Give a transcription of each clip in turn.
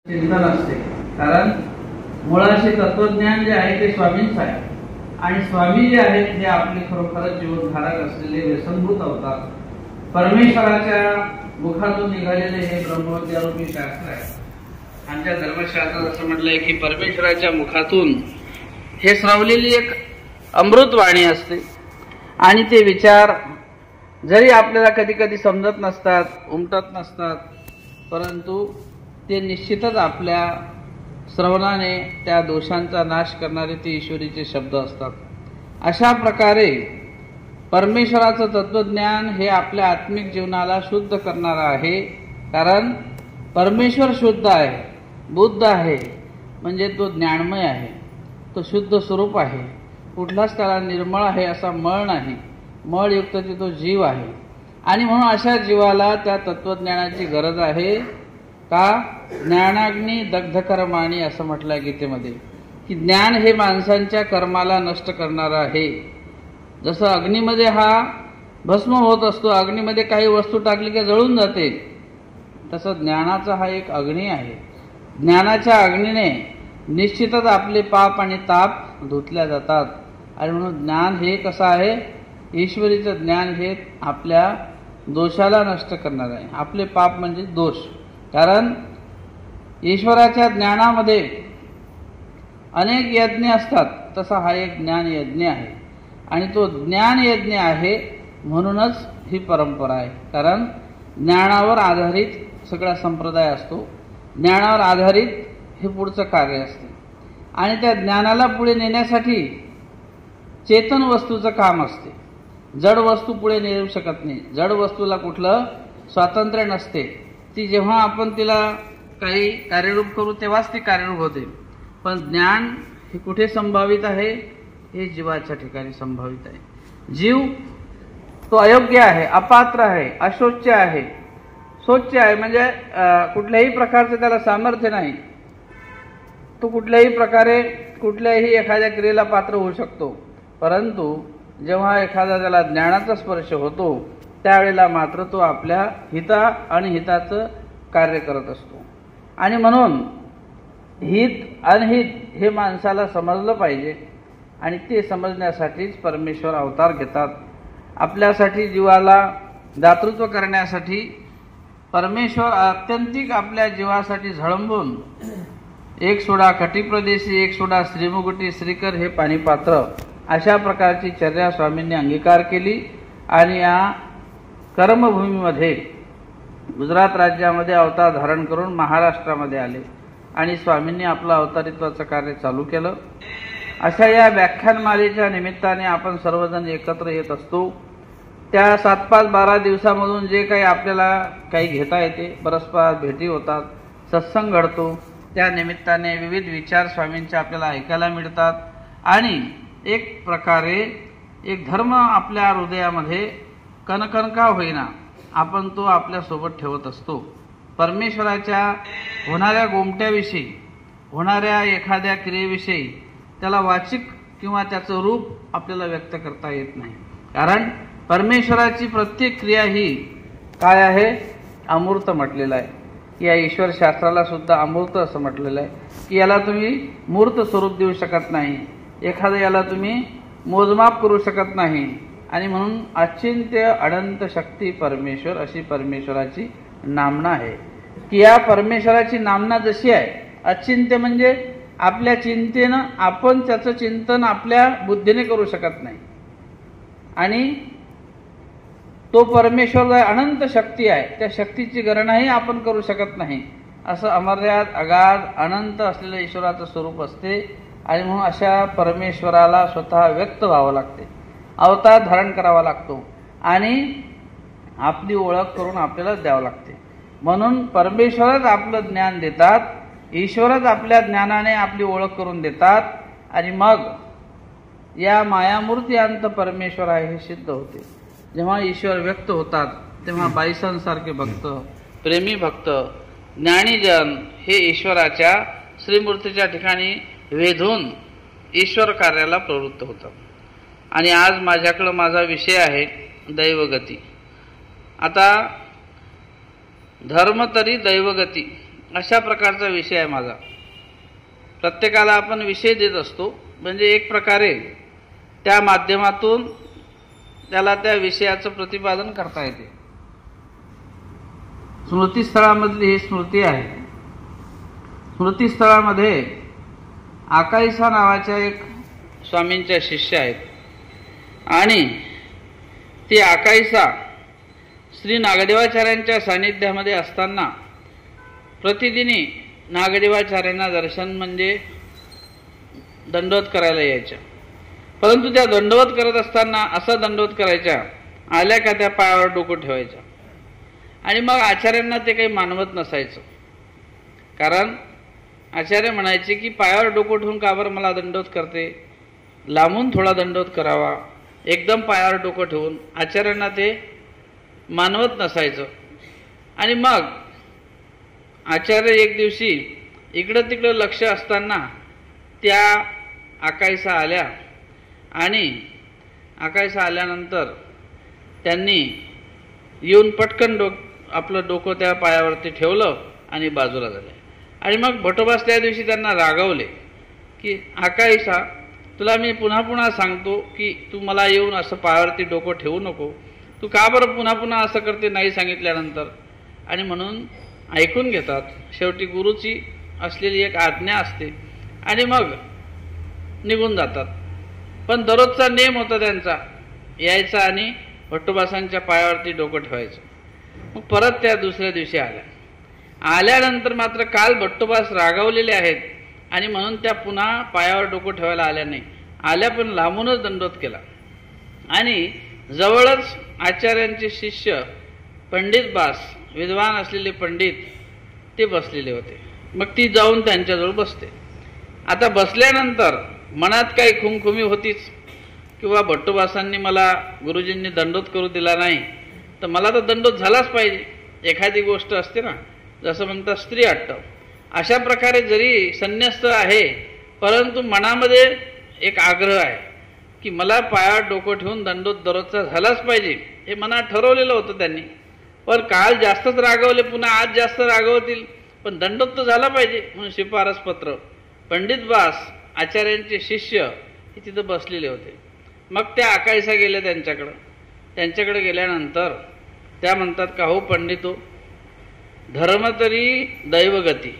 चिंतन असते, कारण मुळाशी तत्वज्ञान जे आहे ते स्वामींच आहे आणि स्वामी जे आहेत हे आपले खरोखरच जीवनधारक असलेले व्यसनभूत अवतार परमेश्वराच्या मुखातून निघालेले हे ब्रह्मविद्यारूपी शास्त्र आहे. आमच्या धर्मशास्त्रात असं म्हटलंय की परमेश्वराच्या मुखातून हे श्रावलेली एक अमृतवाणी असते आणि ते विचार जरी आपल्याला कधी कधी समजत नसतात, उमटत नसतात, परंतु ते निश्चितच आपल्या श्रवणाने त्या दोषांचा नाश करणारे ते ईश्वरीचे शब्द असतात. अशा प्रकारे परमेश्वराचं तत्वज्ञान हे आपल्या आत्मिक जीवनाला शुद्ध करणारं आहे. कारण परमेश्वर शुद्ध आहे, बुद्ध आहे, म्हणजे तो ज्ञानमय आहे, तो शुद्ध स्वरूप आहे, कुठलाच त्याला निर्मळ आहे असा मळ नाही, मळयुक्त तो जीव आहे. आणि म्हणून अशा जीवाला त्या तत्वज्ञानाची गरज आहे. का? ज्ञानाग्नी दग्धकर्माणी असं म्हटलंय गीतेमध्ये की ज्ञान हे माणसांच्या कर्माला नष्ट करणारं आहे. जसं अग्नीमध्ये हा भस्म होत असतो, अग्नीमध्ये काही वस्तू टाकली की जळून जाते, तसं ज्ञानाचा हा एक अग्नी आहे. ज्ञानाच्या अग्नीने निश्चितच आपले पाप आणि ताप धुतल्या जातात. आणि म्हणून ज्ञान हे कसं आहे, ईश्वरीचं ज्ञान हे आपल्या दोषाला नष्ट करणार आहे. आपले पाप म्हणजे दोष. कारण ईश्वराच्या ज्ञानामध्ये अनेक यज्ञ असतात, तसा हा एक ज्ञान यज्ञ आहे आणि तो ज्ञान यज्ञ आहे. म्हणूनच ही परंपरा आहे. कारण ज्ञानावर आधारित सगळा संप्रदाय असतो, ज्ञानावर आधारित हे पुढचं कार्य असते आणि त्या ज्ञानाला पुढे नेण्यासाठी चेतन वस्तूचं काम असते. जड वस्तू पुढे नेऊ शकत नाही. जड वस्तूला कुठलं स्वातंत्र्य नसते. ती जेव्हा आपण तिला काही कार्यरूप करू तेव्हाच ती कार्यरूप होते. पण ज्ञान हे कुठे संभावित आहे, हे जीवाच्या ठिकाणी संभावित आहे. जीव तो अयोग्य आहे, अपात्र आहे, अशोच्य आहे, शोच्य आहे, म्हणजे कुठल्याही प्रकारचं त्याला सामर्थ्य नाही. तो कुठल्याही प्रकारे कुठल्याही एखाद्या क्रियेला पात्र होऊ शकतो, परंतु जेव्हा एखादा त्याला ज्ञानाचा स्पर्श होतो त्यावेळेला मात्र तो आपल्या हिता आणि हिताचं कार्य करत असतो. आणि म्हणून हित अनहित हे माणसाला समजलं पाहिजे आणि ते समजण्यासाठीच परमेश्वर अवतार घेतात. आपल्यासाठी जीवाला दातृत्व करण्यासाठी परमेश्वर आत्यंतिक आपल्या जीवासाठी झळंबून एक सोडा कटिप्रदेशी, एक सोडा श्रीमुकुटी, श्रीकर हे पाणीपात्र अशा प्रकारची चर्या स्वामींनी अंगीकार केली आणि या कर्मभूमीमध्ये गुजरात राज्यामध्ये अवतार धारण करून महाराष्ट्रामध्ये आले आणि स्वामींनी आपलं अवतारित्वाचं कार्य चालू केलं. अशा या व्याख्यानमालेच्या निमित्ताने आपण सर्वजण एकत्र येत असतो. त्या 7-5-12 दिवसामधून जे काही आपल्याला काही घेता येते, परस्पर भेटी होतात, सत्संग घडतो, त्या निमित्ताने विविध विचार स्वामींचे आपल्याला ऐकायला मिळतात आणि एक प्रकारे एक धर्म आपल्या हृदयामध्ये कणकण का होईना आपण तो आपल्यासोबत ठेवत असतो. परमेश्वराच्या होणाऱ्या गोमट्याविषयी, होणाऱ्या एखाद्या क्रियेविषयी त्याला वाचिक किंवा त्याचं रूप आपल्याला व्यक्त करता येत नाही. कारण परमेश्वराची प्रत्येक क्रिया ही काय आहे, अमूर्त म्हटलेलं आहे. या ईश्वर शास्त्राला सुद्धा अमूर्त असं म्हटलेलं आहे की याला तुम्ही मूर्त स्वरूप देऊ शकत नाही, एखादं याला तुम्ही मोजमाप करू शकत नाही. आणि म्हणून अचिंत्य अनंत शक्ती परमेश्वर अशी परमेश्वराची नामना आहे. की या परमेश्वराची नामना जशी आहे, अचिंत्य म्हणजे आपल्या चिंतेनं आपण त्याचं चिंतन आपल्या बुद्धीने करू शकत नाही आणि तो परमेश्वर अनंत शक्ती आहे, त्या शक्तीची गणनाही आपण करू शकत नाही. असं अमर्याद, अगाध, अनंत असलेलं ईश्वराचं स्वरूप असते. आणि म्हणून अशा परमेश्वराला स्वतः व्यक्त व्हावं लागते, अवतार धारण करावा लागतो आणि आपली ओळख करून आपल्याला द्यावं लागते. म्हणून परमेश्वरच आपलं ज्ञान देतात, ईश्वरच आपल्या ज्ञानाने आपली ओळख करून देतात आणि मग या मायामूर्ती अंत परमेश्वर आहे हे सिद्ध होते. जेव्हा ईश्वर व्यक्त होतात तेव्हा बाईसांसारखे भक्त, प्रेमी भक्त, ज्ञानीजन हे ईश्वराच्या श्रीमूर्तीच्या ठिकाणी वेधून ईश्वर कार्याला प्रवृत्त होतात. आणि आज माझ्याकडं माझा विषय आहे दैवगती. आता धर्म तरी दैवगती, अशा प्रकारचा विषय आहे माझा. प्रत्येकाला आपण विषय देत असतो, म्हणजे एक प्रकारे त्या माध्यमातून त्याला त्या विषयाचं प्रतिपादन करता येते. स्मृतीस्थळामधली ही स्मृती आहे. स्मृतीस्थळामध्ये आकाईसा नावाच्या एक स्वामींच्या शिष्य आहेत आणि ती आकाईसा श्री नागदेवाचार्यांच्या सानिध्यामध्ये असताना प्रतिदिनी नागदेवाचार्यांना दर्शन म्हणजे दंडवत करायला यायच्या. परंतु त्या दंडवत करत असताना असं दंडवत करायच्या, आल्या का त्या पायावर डोकं ठेवायच्या आणि मग आचार्यांना ते काही मानवत नसायचं. कारण आचार्य म्हणायचे की पायावर डोकं ठेवून का बरं मला दंडवत करते, लांबून थोडा दंडवत करावा. एकदम पायावर डोकं ठेवून आचार्यांना ते मानवत नसायचं. आणि मग आचार्य एक दिवशी इकडं तिकडं लक्ष असताना त्या आकाईसा आल्या आणि आकाईसा आल्यानंतर त्यांनी येऊन पटकन आपलं डोकं त्या पायावरती ठेवलं आणि बाजूला झाले. आणि मग भटोबास त्या दिवशी त्यांना रागवले की आकाईसा, तुला मी पुन्हा पुन्हा सांगतो की तू मला येऊन असं पायावरती डोकं ठेवू नको, तू का बरं पुन्हा पुन्हा असं करते नाही सांगितल्यानंतर. आणि म्हणून ऐकून घेतात. शेवटी गुरुची असलेली एक आज्ञा असते आणि मग निघून जातात. पण दररोजचा नेम होता त्यांचा, यायचा आणि भट्टोबासांच्या पायावरती डोकं ठेवायचं. मग परत त्या दुसऱ्या दिवशी आल्यानंतर मात्र काल भट्टोबास रागावलेले आहेत आणि म्हणून त्या पुन्हा पायावर डोकं ठेवायला आल्या नाही. आल्या पण लांबूनच दंडवत केला. आणि जवळच आचार्यांचे शिष्य पंडित बास, विद्वान असलेले पंडित, ते बसलेले होते. मग ती जाऊन त्यांच्याजवळ बसते. आता बसल्यानंतर मनात काही खुमखुमी होतीच किंवा भट्टोबासांनी मला गुरुजींनी दंडोत करू दिला नाही तर मला तर दंडोत झालाच पाहिजे. एखादी गोष्ट असते ना, जसं म्हणतात स्त्री अट्ट, अशा प्रकारे जरी संन्यस्त आहे परंतु मनामध्ये एक आग्रह आहे की मला पायावर डोकं ठेवून दंडोत दररोजचा झालाच पाहिजे, हे मनात ठरवलेलं होतं त्यांनी. पण काल जास्तच रागवले, पुन्हा आज जास्त रागवतील, पण दंडोत तर झाला पाहिजे म्हणून शिफारस पत्र. पंडित बास आचार्यांचे शिष्य हे तिथं बसलेले होते. मग त्या आकाईसा गेल्या त्यांच्याकडे गेल्यानंतर त्या म्हणतात का हो पंडितो, धर्म तरी दैवगती.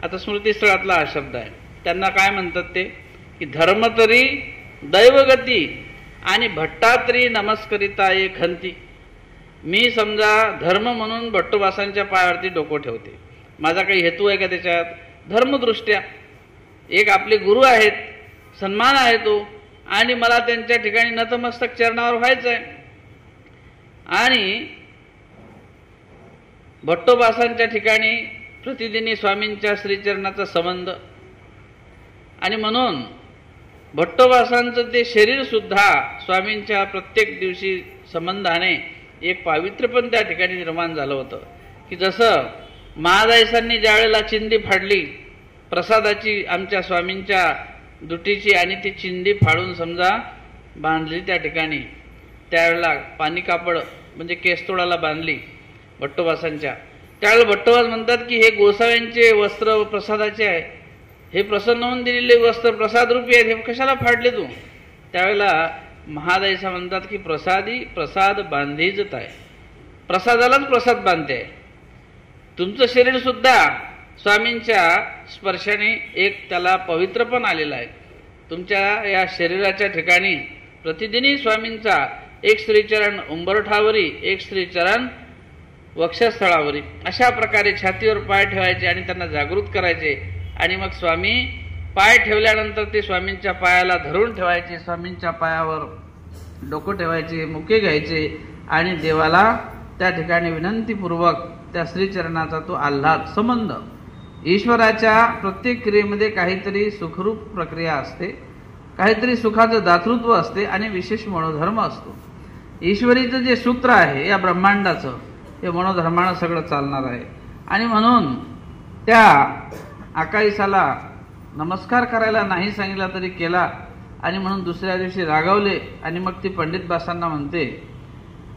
आता स्मृतीस्थळातला हा शब्द आहे. त्यांना काय म्हणतात ते की धर्म तरी दैवगती आणि भट्टा तरी नमस्करिता एक खंती. मी समजा धर्म म्हणून भट्टोबासांच्या पायावरती डोकं ठेवते, माझा काही हेतू आहे का त्याच्यात? धर्मदृष्ट्या एक आपले गुरु आहेत, सन्मान आहे तो, आणि मला त्यांच्या ठिकाणी नतमस्तक चरणावर व्हायचं आहे. आणि भट्टोबासांच्या ठिकाणी प्रतिदिनी स्वामींच्या श्रीचरणाचा संबंध, आणि म्हणून भट्टोबासांचं ते शरीर सुद्धा स्वामींच्या प्रत्येक दिवशी संबंधाने एक पावित्र्यपण त्या ठिकाणी निर्माण झालं होतं. की जसं महादायसांनी ज्यावेळेला चिंदी फाडली प्रसादाची आमच्या स्वामींच्या दुटीची, आणि ती चिंदी फाडून समजा बांधली त्या ठिकाणी, त्यावेळेला पाणी कापड म्हणजे केसतोडाला बांधली भट्टोबासांच्या, त्यावेळेला भट्टोबास म्हणतात की हे गोसाव्यांचे वस्त्र प्रसादाचे आहे, हे प्रसन्न होऊन दिलेले वस्त्र प्रसाद रूपी आहेत, हे कशाला फाडले तू? त्यावेळेला महादायसा म्हणतात की प्रसाद बांधीजत आहे, प्रसादालाच प्रसाद बांधते आहे. तुमचं शरीर सुद्धा स्वामींच्या स्पर्शाने एक त्याला पवित्रपण आलेलं आहे. तुमच्या या शरीराच्या ठिकाणी प्रतिदिनी स्वामींचा एक श्रीचरण उंबरठावरी, एक श्रीचरण वक्षस्थळावरी, अशा प्रकारे छातीवर पाय ठेवायचे आणि त्यांना जागृत करायचे. आणि मग स्वामी पाय ठेवल्यानंतर ते स्वामींच्या पायाला धरून ठेवायचे, स्वामींच्या पायावर डोकं ठेवायचे, मुके घ्यायचे आणि देवाला त्या ठिकाणी विनंतीपूर्वक त्या श्रीचरणाचा तो आल्हाद संबंध. ईश्वराच्या प्रत्येक क्रियेमध्ये काहीतरी सुखरूप प्रक्रिया असते, काहीतरी सुखाचं दातृत्व असते आणि विशेष मनोधर्म असतो. ईश्वरीचं जे सूत्र आहे या ब्रह्मांडाचं, हे मनोधर्मानं सगळं चालणार आहे. आणि म्हणून त्या आकाईसाला नमस्कार करायला नाही सांगितला तरी केला, आणि म्हणून दुसऱ्या दिवशी रागावले. आणि मग ती पंडित बासांना म्हणते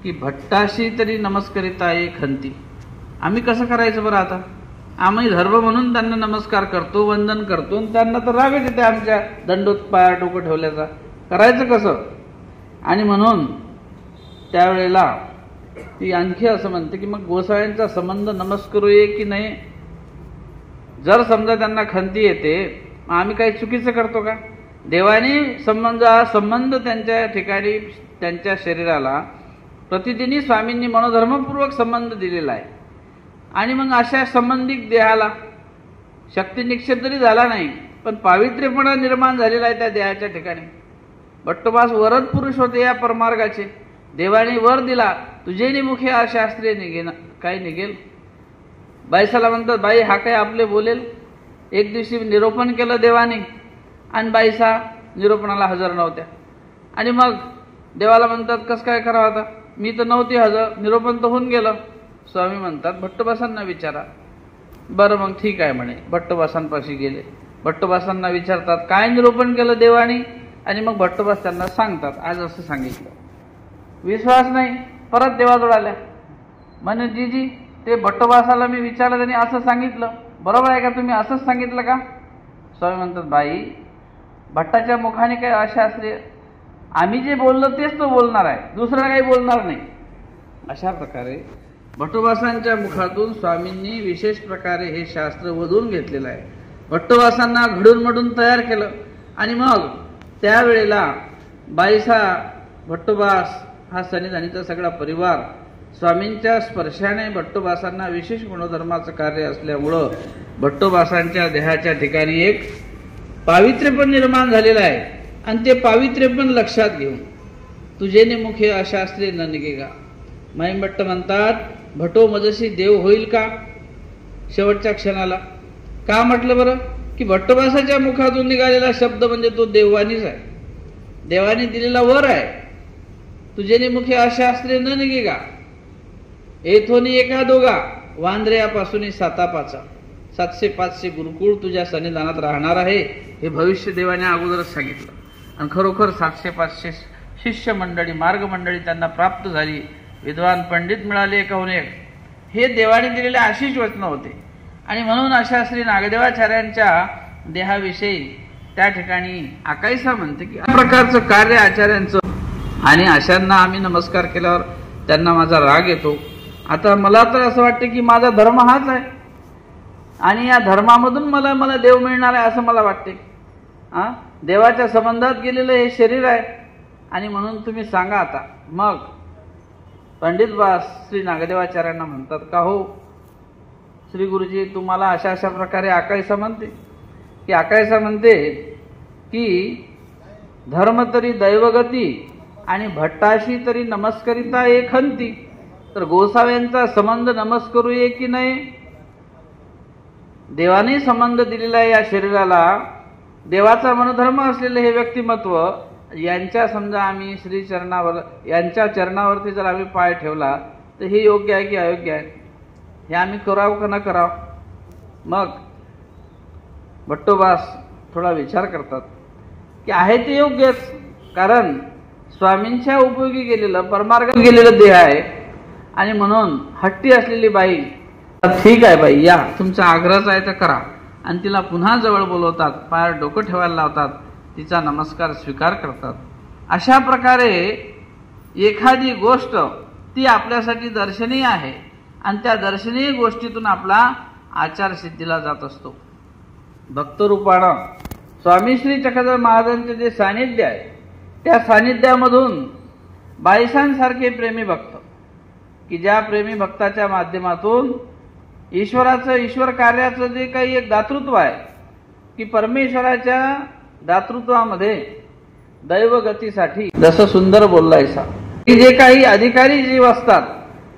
की भट्टाशी तरी नमस्करिता एक खंती. आम्ही कसं करायचं बरं आता? आम्ही धर्म म्हणून त्यांना नमस्कार करतो, वंदन करतो, आणि त्यांना तर रागच येते आमच्या दंडोत पाया डोकं ठेवल्याचा. करायचं कसं? आणि म्हणून त्यावेळेला ती आणखी असं म्हणते की मग गोसाव्यांचा संबंध नमस्कारू ये की नाही. जर समजा त्यांना खंती येते, मग आम्ही काही चुकीचं करतो का? देवाने संबंध त्यांच्या ठिकाणी त्यांच्या शरीराला प्रतिदिनी स्वामींनी मनोधर्मपूर्वक संबंध दिलेला आहे. आणि मग अशा संबंधित देहाला शक्ती निक्षेप जरी झाला नाही, पण पावित्र्यपणा निर्माण झालेला आहे त्या देहाच्या ठिकाणी. भट्टोबास वरद पुरुष होते या परमार्गाचे. देवाने वर दिला, तुझे मुखे शास्त्रीय निघेन, काय निघेल. बाईसाला म्हणतात, बाई हा काय आपले बोलेल. एक दिवशी निरोपण केलं देवाने, आणि बाईसा निरोपणाला हजर नव्हत्या. आणि मग देवाला म्हणतात, कसं काय करावं आता, मी तर नव्हती हजर, निरोपण तर होऊन गेलं. स्वामी म्हणतात, भट्टोबासांना विचारा. बरं मग ठीक आहे म्हणे. भट्टोबासांपाशी गेले. भट्टोबासांना विचारतात, काय निरोपण केलं देवाने. आणि मग भट्टोबास त्यांना सांगतात, आज असं सांगितलं. विश्वास नाही, परत देवाजवळ आल्या. म्हणे जीजी, ते भट्टोबासाला मी विचारलं, त्यांनी असं सांगितलं, बरोबर आहे का, तुम्ही असंच सांगितलं का. स्वामी म्हणतात, बाई भट्टाच्या मुखाने काय अशास्त्रीय, आम्ही जे बोललो तेच तो बोलणार आहे, दुसरं काही बोलणार नाही. अशा प्रकारे भट्टोबासांच्या मुखातून स्वामींनी विशेष प्रकारे हे शास्त्र वधून घेतलेलं आहे. भट्टोबासांना घडून मडून तयार केलं. आणि मग त्यावेळेला बाईसा, भट्टोबास हा सन्निधानीचा सगळा परिवार स्वामींच्या स्पर्शाने भट्टोबासांना विशेष गुणधर्माचं कार्य असल्यामुळं भट्टोबासांच्या देहाच्या ठिकाणी एक पावित्र्य पण निर्माण झालेलं आहे. आणि ते पावित्र्य पण लक्षात घेऊन तुझे मुखे अशास्त्रीय न निघेगा. महिमभट्ट म्हणतात, भटो मजशी देव होईल का शेवटच्या क्षणाला. का म्हटलं बरं, की भट्टोबासाच्या मुखातून निघालेला शब्द म्हणजे तो देववाणीच आहे, देवाने दिलेला वर आहे. तुझे मुखे अशास्त्रीय न निघेगा, येथोनी एका दोघा वांद्र्यापासून सातापाचा 700-500 गुरुकुळ तुझ्या सन्निधानात राहणार आहे, हे भविष्य देवाने अगोदरच सांगितलं. आणि खरोखर 700-500 शिष्य मंडळी, मार्ग मंडळी त्यांना प्राप्त झाली. विद्वान पंडित मिळाले एकाहून एक. हे देवाने दिलेले आशिष वचन होते. आणि म्हणून अशा श्री नागदेवाचार्यांच्या देहाविषयी त्या ठिकाणी आकाईसा म्हणते की या प्रकारचं कार्य आचार्यांचं. आणि अशांना आम्ही नमस्कार केल्यावर त्यांना माझा राग येतो. आता मला तर असं वाटतं की माझा धर्म हाच आहे, आणि या धर्मामधून मला देव मिळणार आहे असं मला वाटते. देवाच्या संबंधात गेलेलं हे शरीर आहे. आणि म्हणून तुम्ही सांगा आता. मग पंडित श्री नागदेवाचार्यांना म्हणतात, का हो श्री गुरुजी, तुम्हाला अशा प्रकारे आकाईसा म्हणते की आकाईसा म्हणते की धर्म तरी दैवगती आणि भट्टाशी तरी नमस्करिता एक हंती, तर गोसाव्यांचा संबंध नमस्करू ये की नाही. देवाने संबंध दिलेला आहे या शरीराला. देवाचा मनोधर्म असलेले हे व्यक्तिमत्व, यांच्या समजा आम्ही श्री चरणावर, यांच्या चरणावरती जर आम्ही पाय ठेवला तर हे योग्य आहे की अयोग्य आहे, हे आम्ही करावं का न करावं. मग भट्टोबास थोडा विचार करतात की आहे ते योग्यच, कारण स्वामींच्या उपयोगी गेलेलं, परमार्गात गेलेलं देह आहे. आणि म्हणून हट्टी असलेली बाई, ठीक आहे बाई या, तुमचा आग्रहच आहे तर करा. आणि तिला पुन्हा जवळ बोलवतात, पायावर डोकं ठेवायला लावतात, तिचा नमस्कार स्वीकार करतात. अशा प्रकारे एखादी गोष्ट ती आपल्यासाठी दर्शनीय आहे, आणि त्या दर्शनीय गोष्टीतून आपला आचार सिद्धीला जात असतो. भक्तरूपानं स्वामी श्री चक्रधर महाराजांचे जे सानिध्य आहे, त्या सानिध्यामधून बाईसांसारखे प्रेमी भक्त, की ज्या प्रेमी भक्ताच्या माध्यमातून ईश्वराचं, ईश्वर कार्याचं जे काही एक दातृत्व आहे, की परमेश्वराच्या दातृत्वामध्ये दैवगतीसाठी जसं सुंदर बोललायसा, की जे काही अधिकारी जीव असतात,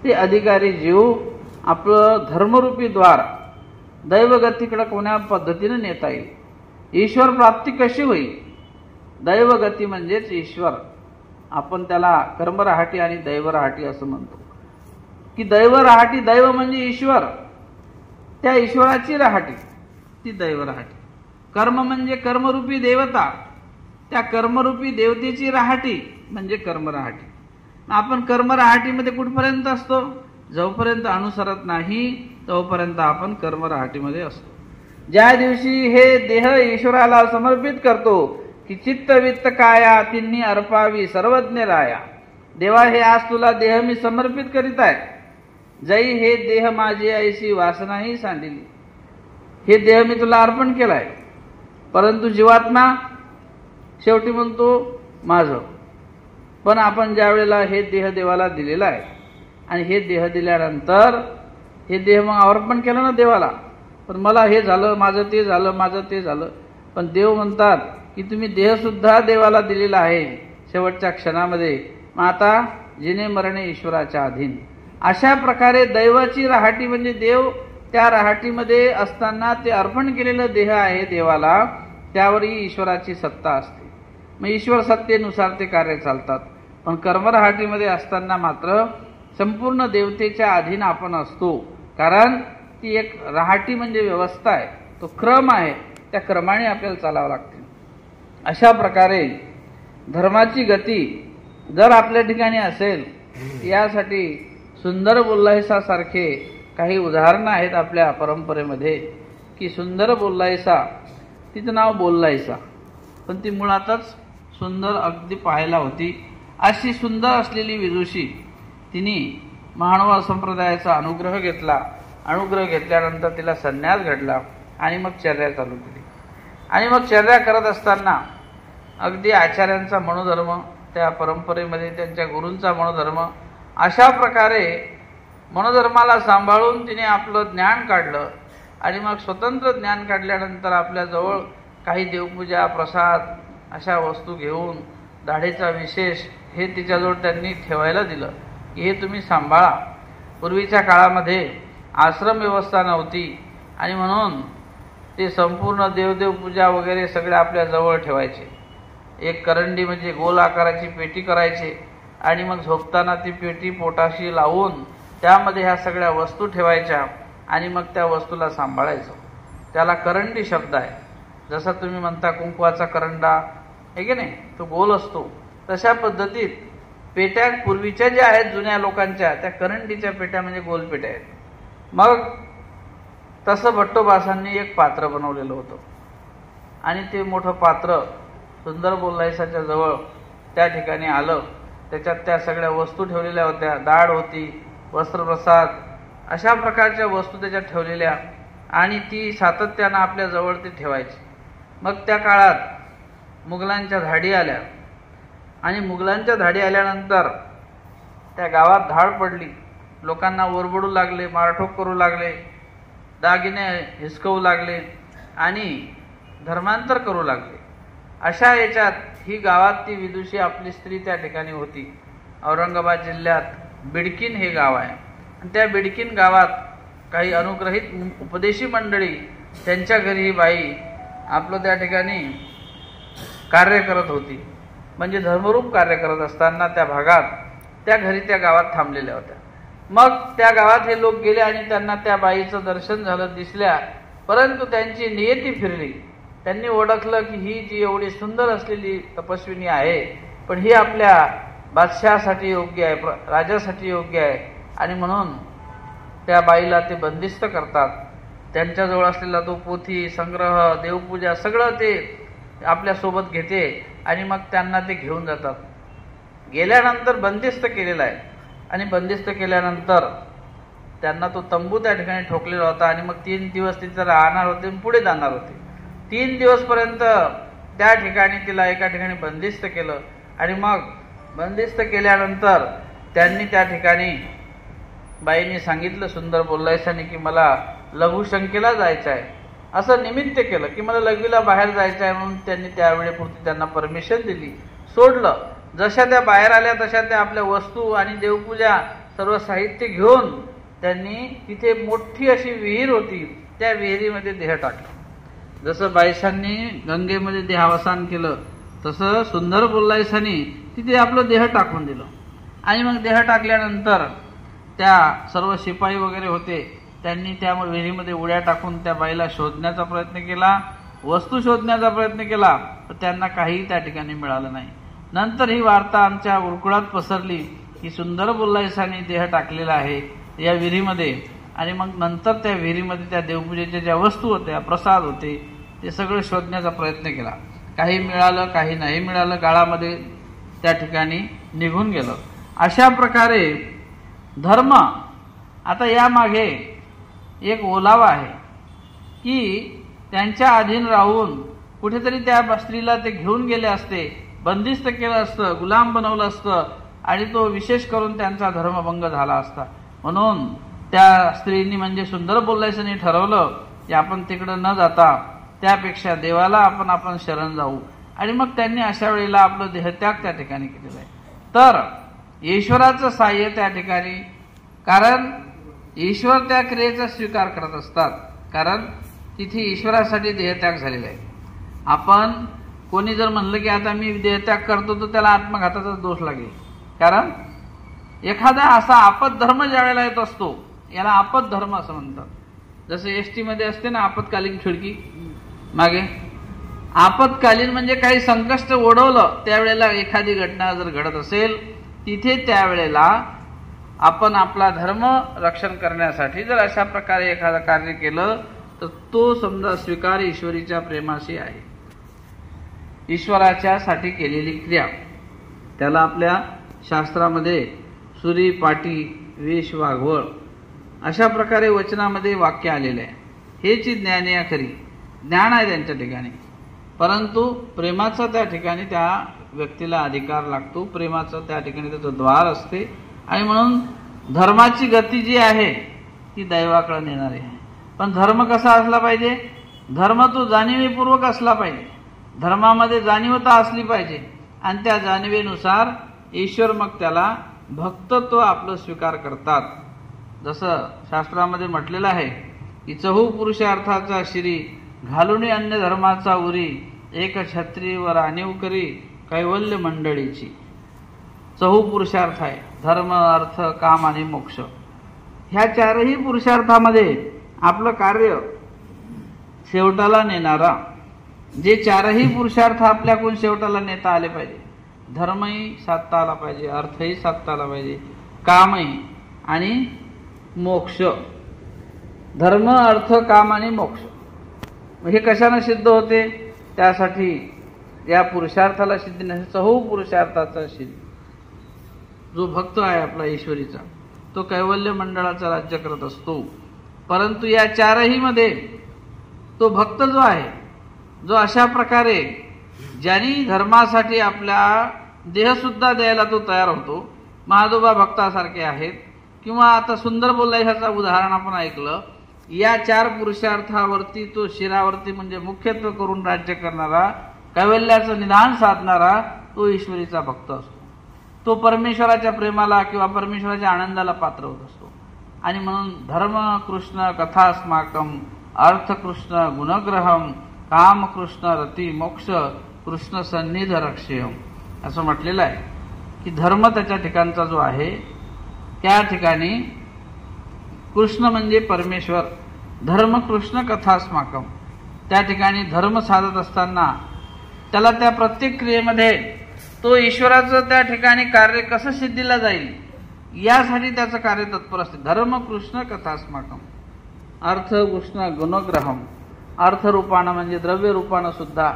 ते अधिकारी जीव आपलं धर्मरूपी द्वार दैवगतीकडे कोण्या पद्धतीने नेता येईल, ईश्वर प्राप्ती कशी होईल. दैवगती म्हणजेच ईश्वर. आपण त्याला कर्मराहाटी आणि दैवराहाटी असं म्हणतो, की दैवराहाटी, दैव म्हणजे ईश्वर, त्या ईश्वराची राहाटी ती दैवराहाटी. कर्म म्हणजे कर्मरूपी देवता, त्या कर्मरूपी देवतेची राहाटी म्हणजे कर्मराहाटी. आपण कर्मराहाटीमध्ये कुठपर्यंत असतो, जोपर्यंत अनुसरत नाही तोपर्यंत आपण कर्म रहाटीमध्ये असतो. ज्या दिवशी हे देह ईश्वराला समर्पित करतो की चित्त वित्त काया तिन्ही अर्पावी सर्वज्ञ राया. देवा, हे आज तुला देह मी समर्पित करीत आहे. जै हे देह माझी ऐशी वासनाही सांडिली. हे देह मी तुला अर्पण केलाय. परंतु जीवात्मा शेवटी म्हणतो माझं. पण आपण ज्या वेळेला हे देह देवाला दिलेला आहे आणि हे देह दिल्यानंतर हे देह मग अर्पण केलं ना देवाला, पण मला हे झालं, माझं ते झालं, माझं ते झालं. पण देव म्हणतात की तुम्ही देह सुद्धा देवाला दिलेला आहे शेवटच्या क्षणामध्ये. मग आता जिने मरणे ईश्वराच्या अधीन. अशा प्रकारे दैवाची रहाटी म्हणजे देव त्या रहाटीमध्ये असताना ते अर्पण केलेलं देह आहे देवाला, त्यावरही ईश्वराची सत्ता असते. मग ईश्वर सत्तेनुसार ते कार्य चालतात. पण कर्मरहाटीमध्ये असताना मात्र संपूर्ण देवतेच्या अधीन आपण असतो. कारण ती एक रहाटी म्हणजे व्यवस्था आहे, तो क्रम आहे, त्या क्रमाने आपल्याला चालावं लागते. अशा प्रकारे धर्माची गती जर आपल्या ठिकाणी असेल, यासाठी सुंदर बोल्लायसासारखे काही उदाहरणं आहेत आपल्या परंपरेमध्ये. की सुंदर बोल्लायसा, तिचं नाव बोल्लायसा, पण ती मुळातच सुंदर अगदी पाहायला होती. अशी सुंदर असलेली विदुषी तिने महानुभाव संप्रदायाचा अनुग्रह घेतला. अनुग्रह घेतल्यानंतर तिला संन्यास घडला आणि मग चर्या चालू केली. आणि मग चर्या करत असताना अगदी आचार्यांचा मनोधर्म, त्या परंपरेमध्ये त्यांच्या गुरूंचा मनोधर्म, अशा प्रकारे मनोधर्माला सांभाळून तिने आपलं ज्ञान काढलं. आणि मग स्वतंत्र ज्ञान काढल्यानंतर आपल्याजवळ काही देवपूजा, प्रसाद अशा वस्तू घेऊन दाढेचा विशेष हे तिच्याजवळ त्यांनी ठेवायला दिलं की हे तुम्ही सांभाळा. पूर्वीच्या काळामध्ये आश्रम व्यवस्था नव्हती आणि म्हणून ते संपूर्ण देवदेव पूजा वगैरे सगळे आपल्या जवळ ठेवायचे. एक करंडी म्हणजे गोल आकाराची पेटी करायचे आणि मग झोपताना ती पेटी पोटाशी लावून त्यामध्ये ह्या सगळ्या वस्तू ठेवायच्या आणि मग त्या वस्तूला सांभाळायचं. त्याला करंडी शब्द आहे. जसा तुम्ही म्हणता कुंकवाचा करंडा आहे की नाही, तो गोल असतो. तशा पद्धतीत पेट्या पूर्वीच्या ज्या आहेत जुन्या लोकांच्या, त्या करंडीच्या पेट्या म्हणजे गोल पेट्या आहेत. मग तसं भट्टोबासांनी एक पात्र बनवलेलं होतं आणि ते मोठं पात्र सुंदर बोल्लायसाच्या जवळ त्या ठिकाणी आलं. त्याच्यात त्या सगळ्या वस्तू ठेवलेल्या होत्या. डाळ होती, वस्त्रप्रसाद, अशा प्रकारच्या वस्तू त्याच्यात ठेवलेल्या आणि ती सातत्यानं आपल्या जवळ ते ठेवायची. मग त्या काळात मुघलांच्या धाडी आल्या आणि मुघलांच्या धाडी आल्यानंतर त्या गावात धाड पडली. लोकांना ओरबडू लागले, मारठोक करू लागले, दागिने हिसकवू लागले आणि धर्मांतर करू लागले. अशा याच्यात ही गावात ती विदुषी आपली स्त्री त्या ठिकाणी होती. औरंगाबाद जिल्ह्यात बिडकीन हे गाव आहे. आणि त्या बिडकीन गावात काही अनुग्रहित उपदेशी मंडळी, त्यांच्या घरी ही बाई आपलं त्या ठिकाणी कार्य करत होती. म्हणजे धर्मरूप कार्य करत असताना त्या भागात, त्या घरी, त्या गावात थांबलेल्या होत्या. मग त्या गावात हे लोक गेले आणि त्यांना त्या बाईचं दर्शन झालं, दिसल्या. परंतु त्यांची नियती फिरली. त्यांनी ओळखलं की ही जी एवढी सुंदर असलेली तपस्विनी आहे, पण ही आपल्या बादशहासाठी योग्य आहे, राजासाठी योग्य आहे. आणि म्हणून त्या बाईला ते बंदिस्त करतात. त्यांच्याजवळ असलेला तो पोथी, संग्रह, देवपूजा सगळं ते आपल्यासोबत घेते आणि मग त्यांना ते घेऊन जातात. गेल्यानंतर बंदिस्त केलेला आहे आणि बंदिस्त केल्यानंतर त्यांना तो तंबू त्या ठिकाणी ठोकलेला होता आणि मग 3 दिवस तिथे राहणार होते आणि पुढे जाणार होते. 3 दिवसपर्यंत त्या ठिकाणी तिला एका ठिकाणी बंदिस्त केलं आणि मग बंदिस्त केल्यानंतर त्यांनी त्या ठिकाणी बाईंनी सांगितलं सुंदर बोल्लायसाने की मला लघुशंकेला जायचं आहे. असं निमित्त केलं की मला लघवीला बाहेर जायचं आहे म्हणून त्यांनी त्यावेळेपुरती त्यांना परमिशन दिली, सोडलं. जशा त्या बाहेर आल्या तशा त्या आपल्या वस्तू आणि देवपूजा सर्व साहित्य घेऊन त्यांनी तिथे मोठी अशी विहीर होती, त्या विहिरीमध्ये देह टाकला. जसं बाईसांनी गंगेमध्ये देहावसान केलं तसं सुंदर बोल्लायसांनी तिथे आपलं देह टाकून दिलं. आणि मग देह टाकल्यानंतर त्या सर्व शिपाई वगैरे होते, त्यांनी त्या विहिरीमध्ये उड्या टाकून त्या बाईला शोधण्याचा प्रयत्न केला, वस्तू शोधण्याचा प्रयत्न केला, तर त्यांना काही त्या ठिकाणी मिळालं नाही. नंतर ही वार्ता आमच्या गुरुकुळात पसरली की सुंदर बोल्लायसांनी देह टाकलेला आहे या विहिरीमध्ये, आणि मग नंतर त्या विहिरीमध्ये त्या देवपूजेच्या ज्या वस्तू होत्या, प्रसाद होते, ते सगळं शोधण्याचा प्रयत्न केला. काही मिळालं, काही नाही मिळालं, गाळामध्ये त्या ठिकाणी निघून गेलं. अशा प्रकारे धर्म, आता यामागे एक ओलावा आहे की त्यांच्या अधीन राहून कुठेतरी त्या स्त्रीला ते घेऊन गेले असते, बंदिस्त केलं असतं, गुलाम बनवलं असतं, आणि तो विशेष करून त्यांचा धर्मभंग झाला असता. म्हणून त्या स्त्रीनी म्हणजे सुंदर बोलायचं ठरवलं की आपण तिकडं न जाता त्यापेक्षा देवाला आपण शरण जाऊ. आणि मग त्यांनी अशा वेळेला आपलं देहत्याग त्या ठिकाणी केलेला आहे. तर ईश्वराचं साह्य त्या ठिकाणी, कारण ईश्वर त्या क्रियेचा स्वीकार करत असतात, कारण तिथे ईश्वरासाठी देहत्याग झालेला आहे. आपण कोणी जर म्हणलं की आता मी देहत्याग करतो तर त्याला आत्मघाताचा दोष लागेल. कारण एखादा असा आपत धर्म ज्या वेळेला येत असतो, याला आपत धर्म असं म्हणतात. जसं एसटी मध्ये असते ना आपत्कालीन खिडकी मागे, आपत्कालीन म्हणजे काही संकष्ट ओढवलं त्यावेळेला एखादी घटना जर घडत असेल, तिथे त्यावेळेला आपण आपला धर्म रक्षण करण्यासाठी जर अशा प्रकारे एखादं कार्य केलं तर तो समजा स्वीकार ईश्वरीच्या प्रेमाशी आहे. ईश्वराच्या साठी केलेली क्रिया, त्याला आपल्या शास्त्रामध्ये सुरी पाटी वेश वाघवळ अशा प्रकारे वचनामध्ये वाक्य आलेले आहे. हेची ज्ञानी खरी ज्ञान आहे त्यांच्या ठिकाणी, परंतु प्रेमाचा त्या ठिकाणी त्या व्यक्तीला अधिकार लागतो. प्रेमाचं त्या ठिकाणी त्याचं द्वार असते, आणि म्हणून धर्माची गती जी आहे ती दैवाकडे नेणारी आहे. पण धर्म कसा असला पाहिजे? धर्म तो जाणीवीपूर्वक असला पाहिजे. धर्मामध्ये जाणीवता असली पाहिजे, आणि त्या जाणीवेनुसार ईश्वर मग त्याला भक्तत्व आपलं स्वीकार करतात. जसं शास्त्रामध्ये म्हटलेलं आहे की चहू पुरुषार्थाचा शिरी घालून अन्य धर्माचा उरी एक छत्रीवर आणीव करी कैवल्य मंडळीची. चहू पुरुषार्थ आहे, धर्म अर्थ काम आणि मोक्ष. ह्या चारही पुरुषार्थामध्ये आपलं कार्य शेवटाला नेणारा, जे चारही पुरुषार्थ आपल्याकडून शेवटाला नेता आले पाहिजे. धर्मही साधता आला पाहिजे, अर्थही साधता आला पाहिजे, कामही आणि मोक्ष. धर्म अर्थ काम आणि मोक्ष हे कशाने सिद्ध होते? त्यासाठी या पुरुषार्थाला सिद्धीसाठी चहू पुरुषार्थाचा सिद्ध. जो भक्त आहे आपला ईश्वरीचा, तो कैवल्य मंडळाचं राज्य करत असतो. परंतु या चारही मध्ये तो भक्त जो आहे, जो अशा प्रकारे ज्यांनी धर्मासाठी आपला देह सुद्धा द्यायला तो तयार होतो, महादोबा भक्तासारखे आहेत, किंवा आता सुंदर बोललाय ह्याचं उदाहरण आपण ऐकलं. या चार पुरुषार्थावरती तो शिरावरती म्हणजे मुख्यत्व करून राज्य करणारा, कैवल्याचं निधान साधणारा तो ईश्वरीचा भक्त असतो. तो परमेश्वराच्या प्रेमाला किंवा परमेश्वराच्या आनंदाला पात्र होत असतो. आणि म्हणून धर्म कृष्ण कथास्माकम, अर्थ कृष्ण गुणग्रहम, काम कृष्ण रती मोक्ष, कृष्ण सन्निध रक्षेयम असं म्हटलेलं आहे की धर्म त्याच्या ठिकाणचा जो आहे त्या ठिकाणी कृष्ण म्हणजे परमेश्वर, धर्म कृष्ण कथास्माकम. त्या ठिकाणी धर्म साधत असताना त्याला त्या प्रत्येक क्रियेमध्ये तो ईश्वराचं त्या ठिकाणी कार्य कसं सिद्धीला जाईल यासाठी त्याचं कार्य तत्पर असते. धर्म कृष्ण कथास्माकम, अर्थ कृष्ण गुणग्रहम. अर्थरूपानं म्हणजे द्रव्य रूपानं सुद्धा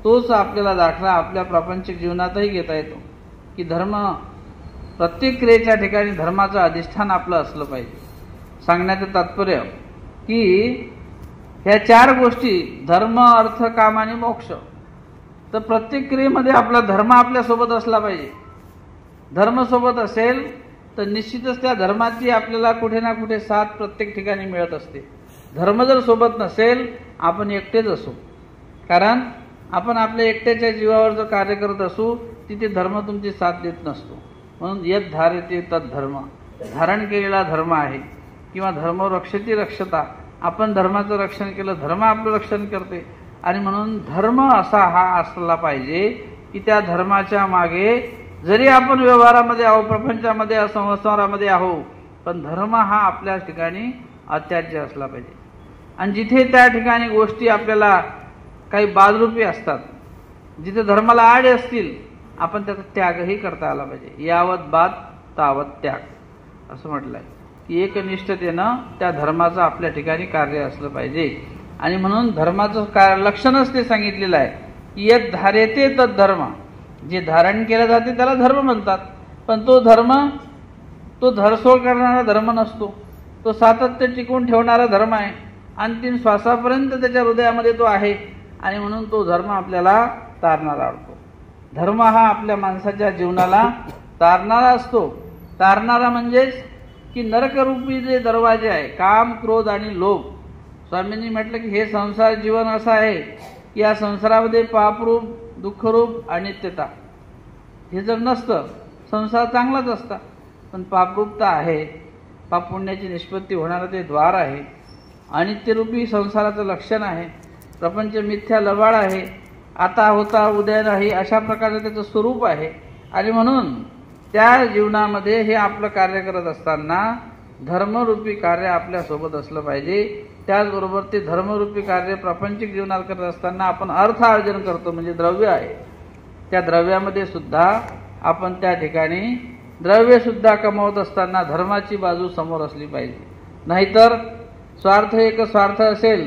तोच आपल्याला दाखला आपल्या प्रापंचिक जीवनातही घेता येतो की धर्म प्रत्येक क्रियेच्या ठिकाणी धर्माचं अधिष्ठान आपलं असलं पाहिजे. सांगण्याचं तात्पर्य की ह्या चार गोष्टी धर्म अर्थ काम आणि मोक्ष, तर प्रत्येक क्रियेमध्ये आपला धर्म आपल्या सोबत असला पाहिजे. धर्म सोबत असेल तर निश्चितच त्या धर्माची आपल्याला कुठे ना कुठे साथ प्रत्येक ठिकाणी मिळत असते. धर्म जर सोबत नसेल आपण एकटेच असू, कारण आपण आपल्या एकट्याच्या जीवावर जर कार्य करत असू तिथे धर्म तुमची साथ देत नसतो. म्हणून यद धारते तद धर्म, धारण केलेला धर्म आहे किंवा धर्म रक्षती रक्षता. आपण धर्माचं रक्षण केलं, धर्म आपलं रक्षण करते. आणि म्हणून धर्म असा हा असला पाहिजे की त्या धर्माच्या मागे जरी आपण व्यवहारामध्ये आहो, प्रपंचामध्ये संसारामध्ये आहो, पण धर्म हा आपल्या ठिकाणी अत्याज्य असला पाहिजे. आणि जिथे त्या ठिकाणी गोष्टी आपल्याला काही बादरूपी असतात, जिथे धर्माला आड असतील, आपण त्याचा त्यागही करता आला पाहिजे. यावत बाद तावत त्याग असं म्हटलंय. की एकनिष्ठतेनं त्या धर्माचं आपल्या ठिकाणी कार्य असलं पाहिजे. आणि म्हणून धर्माचं लक्षणच ते सांगितलेलं आहे की यत धारेते तत् धर्म, जे धारण केलं जाते त्याला धर्म म्हणतात. पण तो धर्म तो धरसोड करणारा धर्म नसतो, तो सातत्य टिकवून ठेवणारा धर्म आहे. अंतिम श्वासापर्यंत त्याच्या हृदयामध्ये तो आहे. आणि म्हणून तो धर्म आपल्याला तारणारा असतो. धर्म हा आपल्या माणसाच्या जीवनाला तारणारा असतो. तारणारा म्हणजेच की नरकरूपी जे दरवाजे आहे, काम, क्रोध आणि लोभ. स्वामींनी म्हटलं की हे संसार जीवन असं आहे की या संसारामध्ये पापरूप, दुःखरूप आणि नित्यता. हे जर नसतं संसार चांगलाच असता. पण पापरूपता आहे, पाप पुण्याची निष्पत्ती होणारं ते द्वार आहे. अनित्यरूपी संसाराचं लक्षण आहे. प्रपंच मिथ्या लबाड आहे, आता होता उद्या नाही, अशा प्रकारचं त्याचं स्वरूप आहे. आणि म्हणून त्या जीवनामध्ये हे आपलं कार्य करत असताना धर्मरूपी कार्य आपल्यासोबत असलं पाहिजे. त्याचबरोबर ते धर्मरूपी कार्य प्रापंचिक जीवनात करत असताना आपण अर्थ अर्जन करतो, म्हणजे द्रव्य आहे. त्या द्रव्यामध्ये सुद्धा आपण त्या ठिकाणी द्रव्य सुद्धा कमवत असताना धर्माची बाजू समोर असली पाहिजे. नाहीतर स्वार्थ एक स्वार्थ असेल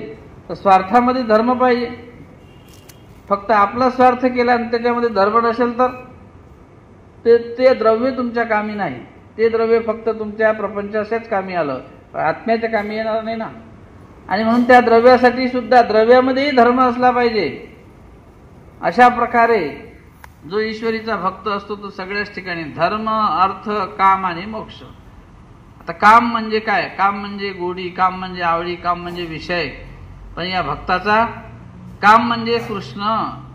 तर स्वार्थामध्ये धर्म पाहिजे. फक्त आपला स्वार्थ केला आणि त्याच्यामध्ये धर्म नसेल तर ते द्रव्य तुमच्या कामी नाही. ते द्रव्य फक्त तुमच्या प्रपंचाच्याच कामी आलं, आत्म्याच्या कामी येणार नाही ना. आणि म्हणून त्या द्रव्यासाठी सुद्धा द्रव्यामध्येही धर्म असला पाहिजे. अशा प्रकारे जो ईश्वरीचा भक्त असतो तो सगळ्याच ठिकाणी धर्म, अर्थ, काम आणि मोक्ष. आता काम म्हणजे काय? काम म्हणजे गोडी, काम म्हणजे आवडी, काम म्हणजे विषय. पण या भक्ताचा काम म्हणजे कृष्ण.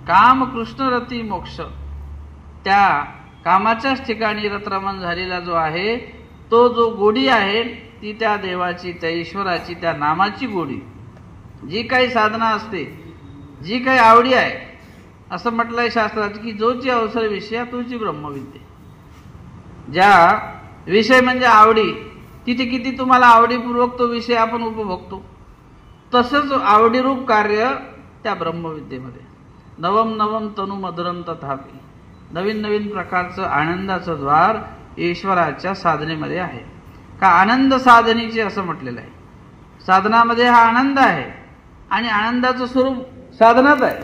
काम कृष्ण रती मोक्ष. त्या कामाच्याच ठिकाणी रतरमण झालेला जो आहे तो जो गोडी आहे ती त्या देवाची, त्या ईश्वराची, त्या नामाची गोडी. जी काही साधना असते, जी काही आवडी आहे, असं म्हटलंय शास्त्रात की जोची अवसर विषय तोची ब्रह्मविद्या. ज्या विषय म्हणजे आवडी, तिथे किती तुम्हाला आवडीपूर्वक तो विषय आपण उपभोगतो, तसंच आवडीरूप कार्य त्या ब्रह्मविद्येमध्ये. नवम नवम तनु मधुरम तथापि, नवीन नवीन प्रकारचं आनंदाचं द्वार ईश्वराच्या साधनेमध्ये आहे. का आनंद साधनेचे असं म्हटलेलं आहे. साधनामध्ये हा आनंद आहे आणि आनंदाचं स्वरूप साधनाच आहे.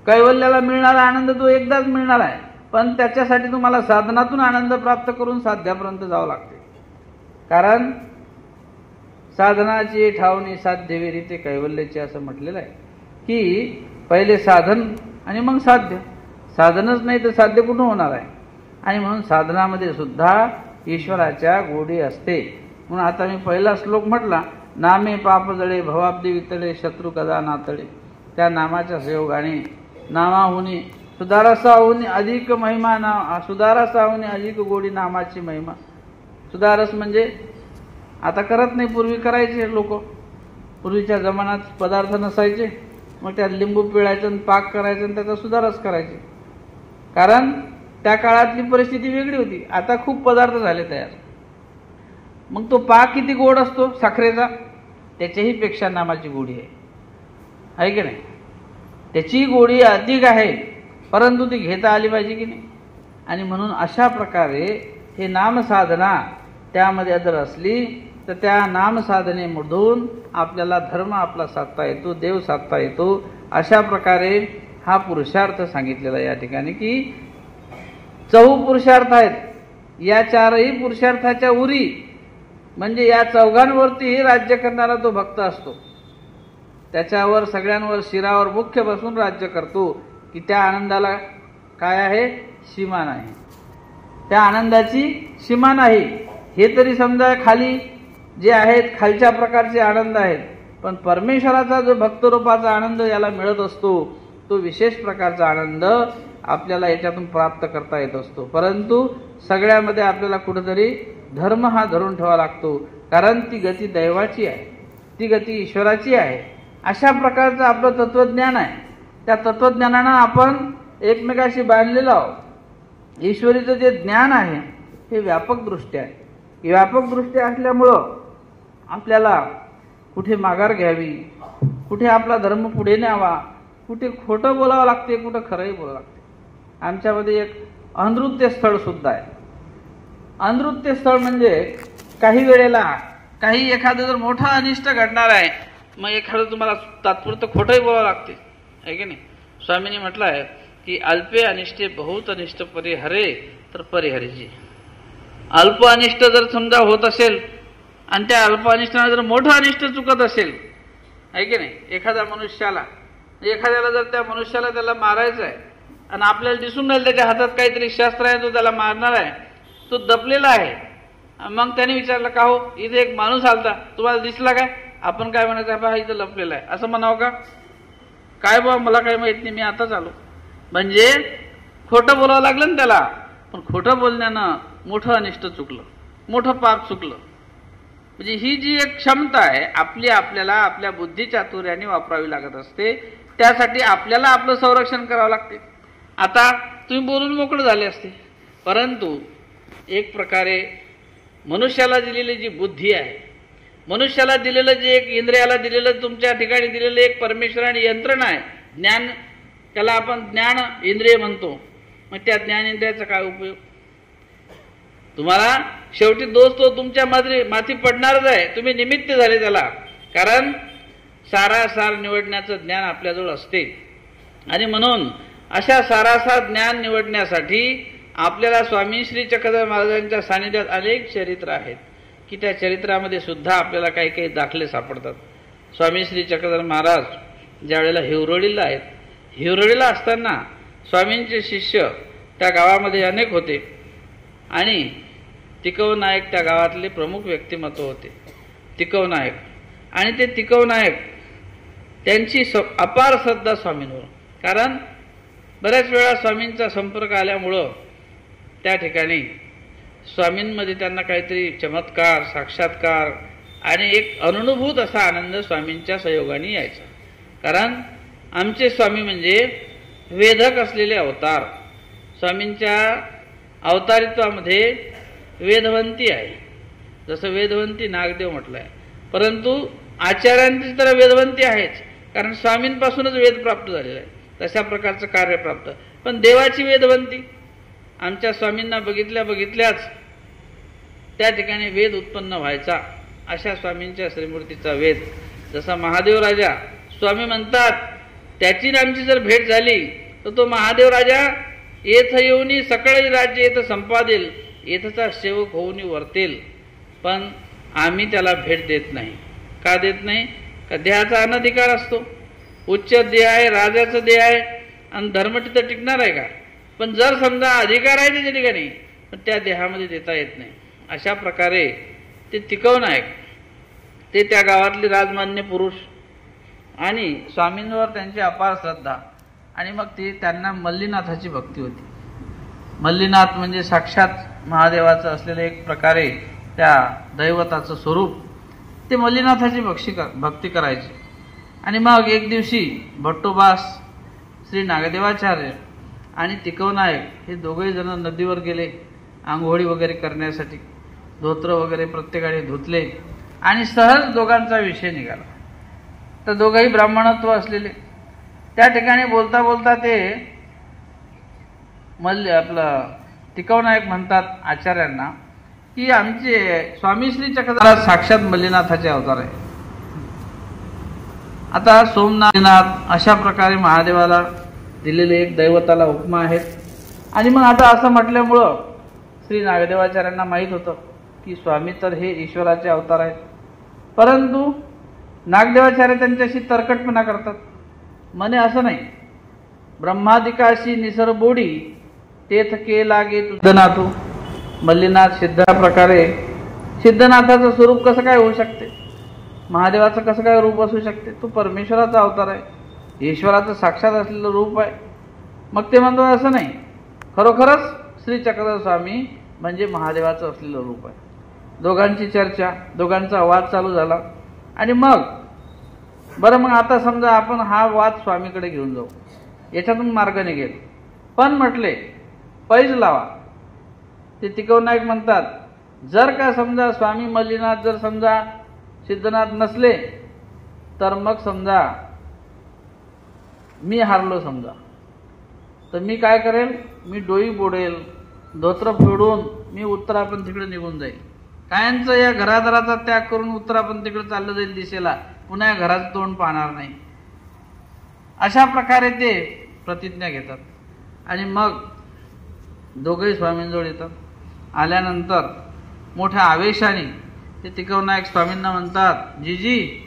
कैवल्याला मिळणारा आनंद तो एकदाच मिळणार आहे, पण त्याच्यासाठी तुम्हाला साधनातून आनंद प्राप्त करून साध्यापर्यंत जावं लागते. कारण साधनाची ठावणी साध्यविरी ते कैवल्याचे असं म्हटलेलं आहे की पहिले साधन आणि मग साध्य. साधनच नाही तर साध्य कुठून होणार आहे. आणि म्हणून साधनामध्ये सुद्धा ईश्वराच्या गोडी असते. म्हणून आता मी पहिला श्लोक म्हटला, नामे पाप जळे भवाब्दी वितळे शत्रू कदा नातळे. त्या नामाच्या संयोगाने नामाहुनी सुधारसाहुनी अधिक महिमा, सुधारसाहुनी अधिक गोडी नामाची महिमा. सुधारस म्हणजे आता करत नाही, पूर्वी करायचे लोक. पूर्वीच्या जमान्यात पदार्थ नसायचे, मग त्यात लिंबू पिळायचं आणि पाक करायचं आणि त्याचा सुधारस करायचे. कारण त्या काळातली परिस्थिती वेगळी होती. आता खूप पदार्थ झाले तयार. मग तो पाक किती गोड असतो साखरेचा, त्याच्याही पेक्षा नामाची गोडी आहे की नाही. त्याची गोडी अधिक आहे, परंतु ती घेता आली पाहिजे की नाही. आणि म्हणून अशा प्रकारे हे नामसाधना त्यामध्ये जर असली तर त्या नामसाधनेमधून आपल्याला धर्म आपला साधता येतो, देव साधता येतो. अशा प्रकारे हा पुरुषार्थ सांगितलेला या ठिकाणी की 4 पुरुषार्थ आहेत. या 4ही पुरुषार्थाच्या उरी म्हणजे या 4घांवरती राज्य करणारा तो भक्त असतो. त्याच्यावर सगळ्यांवर शिरावर मुख्य बसून राज्य करतो की त्या आनंदाला काय आहे? सीमा नाही. त्या आनंदाची सीमा नाही. हे तरी समजा खाली जे आहेत खालच्या प्रकारचे आनंद आहेत, पण परमेश्वराचा जो भक्तरूपाचा आनंद याला मिळत असतो तो विशेष प्रकारचा आनंद आपल्याला याच्यातून प्राप्त करता येत असतो. परंतु सगळ्यामध्ये आपल्याला कुठेतरी धर्म हा धरून ठेवा लागतो, कारण ती गती दैवाची आहे, ती गती ईश्वराची आहे. अशा प्रकारचं आपलं तत्वज्ञान आहे. त्या तत्वज्ञानानं आपण एकमेकाशी बांधलेलो आहोत. ईश्वरीचं जे ज्ञान आहे हे व्यापक दृष्ट्या आहे. व्यापक दृष्ट्या असल्यामुळं आपल्याला कुठे माघार घ्यावी, कुठे आपला धर्म पुढे न्यावा, कुठे खोटं बोलावं लागते, कुठं खरंही बोलावं लागते. आमच्यामध्ये एक अनृत्य स्थळ सुद्धा आहे. अनृत्य स्थळ म्हणजे काही वेळेला काही एखादं जर मोठं अनिष्ट घडणार आहे, मग एखादं तुम्हाला तात्पुरतं खोटंही बोलावं लागते, आहे की नाही. स्वामींनी म्हटलं आहे की अल्पे अनिष्टे बहुत अनिष्ट परिहरे तर परिहरीजी. अल्प अनिष्ट जर समजा होत असेल आणि त्या अल्प अनिष्टाने जर मोठं अनिष्ट चुकत असेल, आहे की नाही. एखाद्याला जर त्या मनुष्याला त्याला मारायचं आहे आणि आपल्याला दिसून राहील त्याच्या हातात काहीतरी शस्त्र आहे, तो त्याला मारणार आहे, तो दबलेला आहे. मग त्याने विचारलं का हो इथे एक माणूस आलता, तुम्हाला दिसला काय? आपण काय म्हणायचं, हा इथं लपलेला आहे असं म्हणावं का? काय बाबा मला काही माहित नाही, मी आताच आलो. म्हणजे खोटं बोलावं लागलं ना त्याला. पण खोटं बोलण्यानं मोठं अनिष्ट चुकलं, मोठं पाप चुकलं. म्हणजे ही जी एक क्षमता आहे आपल्याला आपल्या बुद्धिचातुर्याने वापरावी लागत असते. त्यासाठी आपल्याला आपलं संरक्षण करावं लागते. आता तुम्ही बोलून मोकळे झाले असते, परंतु एक प्रकारे मनुष्याला दिलेली जी बुद्धी आहे, मनुष्याला दिलेलं जे एक इंद्रियाला दिलेलं तुमच्या ठिकाणी दिलेलं एक परमेश्वराने यंत्रणा आहे, ज्ञान, त्याला आपण ज्ञान इंद्रिय म्हणतो. मग त्या ज्ञान इंद्रियाचा काय उपयोग? तुम्हाला शेवटी दोष तो तुमच्या माथी पडणारच आहे. तुम्ही निमित्त झाले त्याला. कारण सारासार निवडण्याचं ज्ञान आपल्याजवळ असते. आणि म्हणून अशा सारासार ज्ञान निवडण्यासाठी आपल्याला स्वामी श्री चक्रधर महाराजांच्या सानिध्यात अनेक चरित्र आहेत की त्या चरित्रामध्ये सुद्धा आपल्याला काही काही दाखले सापडतात. स्वामी श्री चक्रधर महाराज ज्या वेळेला हिवरोळीला आहेत, हिवरोळीला असताना स्वामींचे शिष्य त्या गावामध्ये अनेक होते आणि तिकव नायक त्या गावातले प्रमुख व्यक्तिमत्व होते. तिकव नायक आणि ते तिकव नायक त्यांची अपार श्रद्धा स्वामींवर. कारण बऱ्याच वेळा स्वामींचा संपर्क आल्यामुळं त्या ठिकाणी स्वामींमध्ये त्यांना काहीतरी चमत्कार, साक्षात्कार आणि एक अनुभूत असा आनंद स्वामींच्या सहयोगाने यायचा. कारण आमचे स्वामी म्हणजे वेधक असलेले अवतार. स्वामींच्या अवतारित्वामध्ये वेदवंती आहे. जसं वेदवंती नागदेव म्हटलं आहे, परंतु आचार्यांची तर वेदवंती आहेच, कारण स्वामींपासूनच वेद प्राप्त झालेला आहे. तशा प्रकारचं कार्य प्राप्त. पण देवाची वेदवंती आमच्या स्वामींना बघितल्याच त्या ठिकाणी वेद उत्पन्न व्हायचा. अशा स्वामींच्या श्रीमूर्तीचा वेद. जसा महादेव राजा स्वामी म्हणतात त्याची आमची जर भेट झाली तर तो महादेव राजा येथ येऊनी सकळ राज्य येथ संपादेल, येथचा सेवक होऊन वर्तेल. पण आम्ही त्याला भेट देत नाही. का देत नाही? का देहाचा अनधिकार असतो. उच्च देह आहे, राजाचं देह आहे आणि धर्म तिथं टिकणार आहे का? पण जर समजा अधिकार आहे त्याच्या ठिकाणी, पण त्या देहामध्ये देता येत नाही. अशा प्रकारे ते तिकव नायक, ते त्या गावातले राजमान्य पुरुष आणि स्वामींवर त्यांची अपार श्रद्धा. आणि मग ती त्यांना मल्लीनाथाची भक्ती होती. मल्लीनाथ म्हणजे साक्षात महादेवाचं असलेलं एक प्रकारे त्या दैवताचं स्वरूप. ते मल्लीनाथाची भक्ती करायचे. आणि मग एक दिवशी भट्टोबास, श्री नागदेवाचार्य आणि तिकव नायक हे दोघेही जण नदीवर गेले आंघोळी वगैरे करण्यासाठी. धोत्र वगैरे प्रत्येकाने धुतले आणि सहज दोघांचा विषय निघाला. तर दोघंही ब्राह्मणत्व असलेले. त्या ठिकाणी बोलता बोलता ते तिकव नायक म्हणतात आचार्यांना की आमचे स्वामी श्री चक्रधर साक्षात मल्लीनाथाचे अवतार आहे. आता सोमनाथ अशा प्रकारे महादेवाला दिलेले एक दैवताला उपमा आहेत. आणि मग आता असं म्हटल्यामुळं श्री नागदेवाचार्यांना माहीत होतं की स्वामी तर हे ईश्वराचे अवतार आहेत. परंतु नागदेवाचार्य त्यांच्याशी तर्कटपणा करतात. म्हणे असं नाही, ब्रह्मादिकाशी निसर बोडी तेथ के लागे सिद्धनाथू. मल्लीनाथ सिद्ध प्रकारे सिद्धनाथाचं स्वरूप कसं काय होऊ शकते? महादेवाचं कसं काय रूप असू शकते? तो परमेश्वराचा अवतार आहे, ईश्वराचं साक्षात असलेलं रूप आहे. मग ते म्हणतात असं नाही, खरोखरच श्री चक्रधर स्वामी म्हणजे महादेवाचं असलेलं रूप आहे. दोघांची चर्चा, दोघांचा वाद चालू झाला. आणि मग बरं, मग आता समजा आपण हा वाद स्वामीकडे घेऊन जाऊ, याच्यातून मार्ग निघेल. पण म्हटले पैज लावा. ते तिकव नायक म्हणतात जर का समजा स्वामी मल्लीनाथ जर समजा सिद्धनाथ नसले तर मग समजा मी हारलो समजा, तर मी काय करेल? मी डोई बोडेल, धोत्र फोडून मी उत्तरापण तिकडे निघून जाईल. कायांचं या घरादाराचा त्याग करून उत्तरापंथीकडे चाललं जाईल दिशेला, पुन्हा या घराचं तोंड पाहणार नाही. अशा प्रकारे ते प्रतिज्ञा घेतात. आणि मग दोघेही स्वामींजवळ येतात. आल्यानंतर मोठ्या आवेशाने ते तिकवनायक स्वामींना म्हणतात, जीजी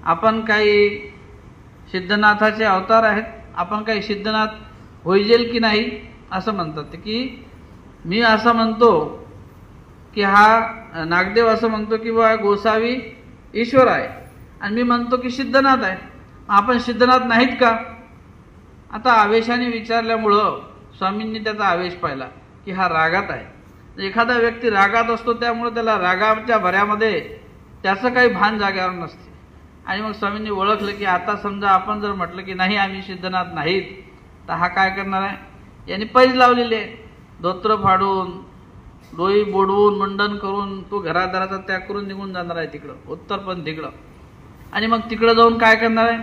आपण काही सिद्धनाथाचे अवतार आहेत, आपण काही सिद्धनाथ होईल की नाही असं म्हणतात. की मी असं म्हणतो की हा नागदेव असं म्हणतो की बा गोसावी ईश्वर आहे, आणि मी म्हणतो की सिद्धनाथ आहे, आपण सिद्धनाथ नाहीत का? आता आवेशाने विचारल्यामुळं स्वामींनी त्याचा आवेश पाहिला की हा रागात आहे. एखादा व्यक्ती रागात असतो, त्यामुळे त्याला रागाच्या भऱ्यामध्ये त्याचं काही भान जाग्यावर नसते. आणि मग स्वामींनी ओळखलं की आता समजा आपण जर म्हटलं की नाही आम्ही सिद्धनाथ नाहीत, तर हा काय करणार आहे? यांनी पैज लावलेले आहे, धोत्र फाडून डोई बोडवून मुंडन करून तो घरादाराचा त्याग करून निघून जाणार आहे तिकडं उत्तरपंथीकडं. आणि मग तिकडं जाऊन काय करणार आहे?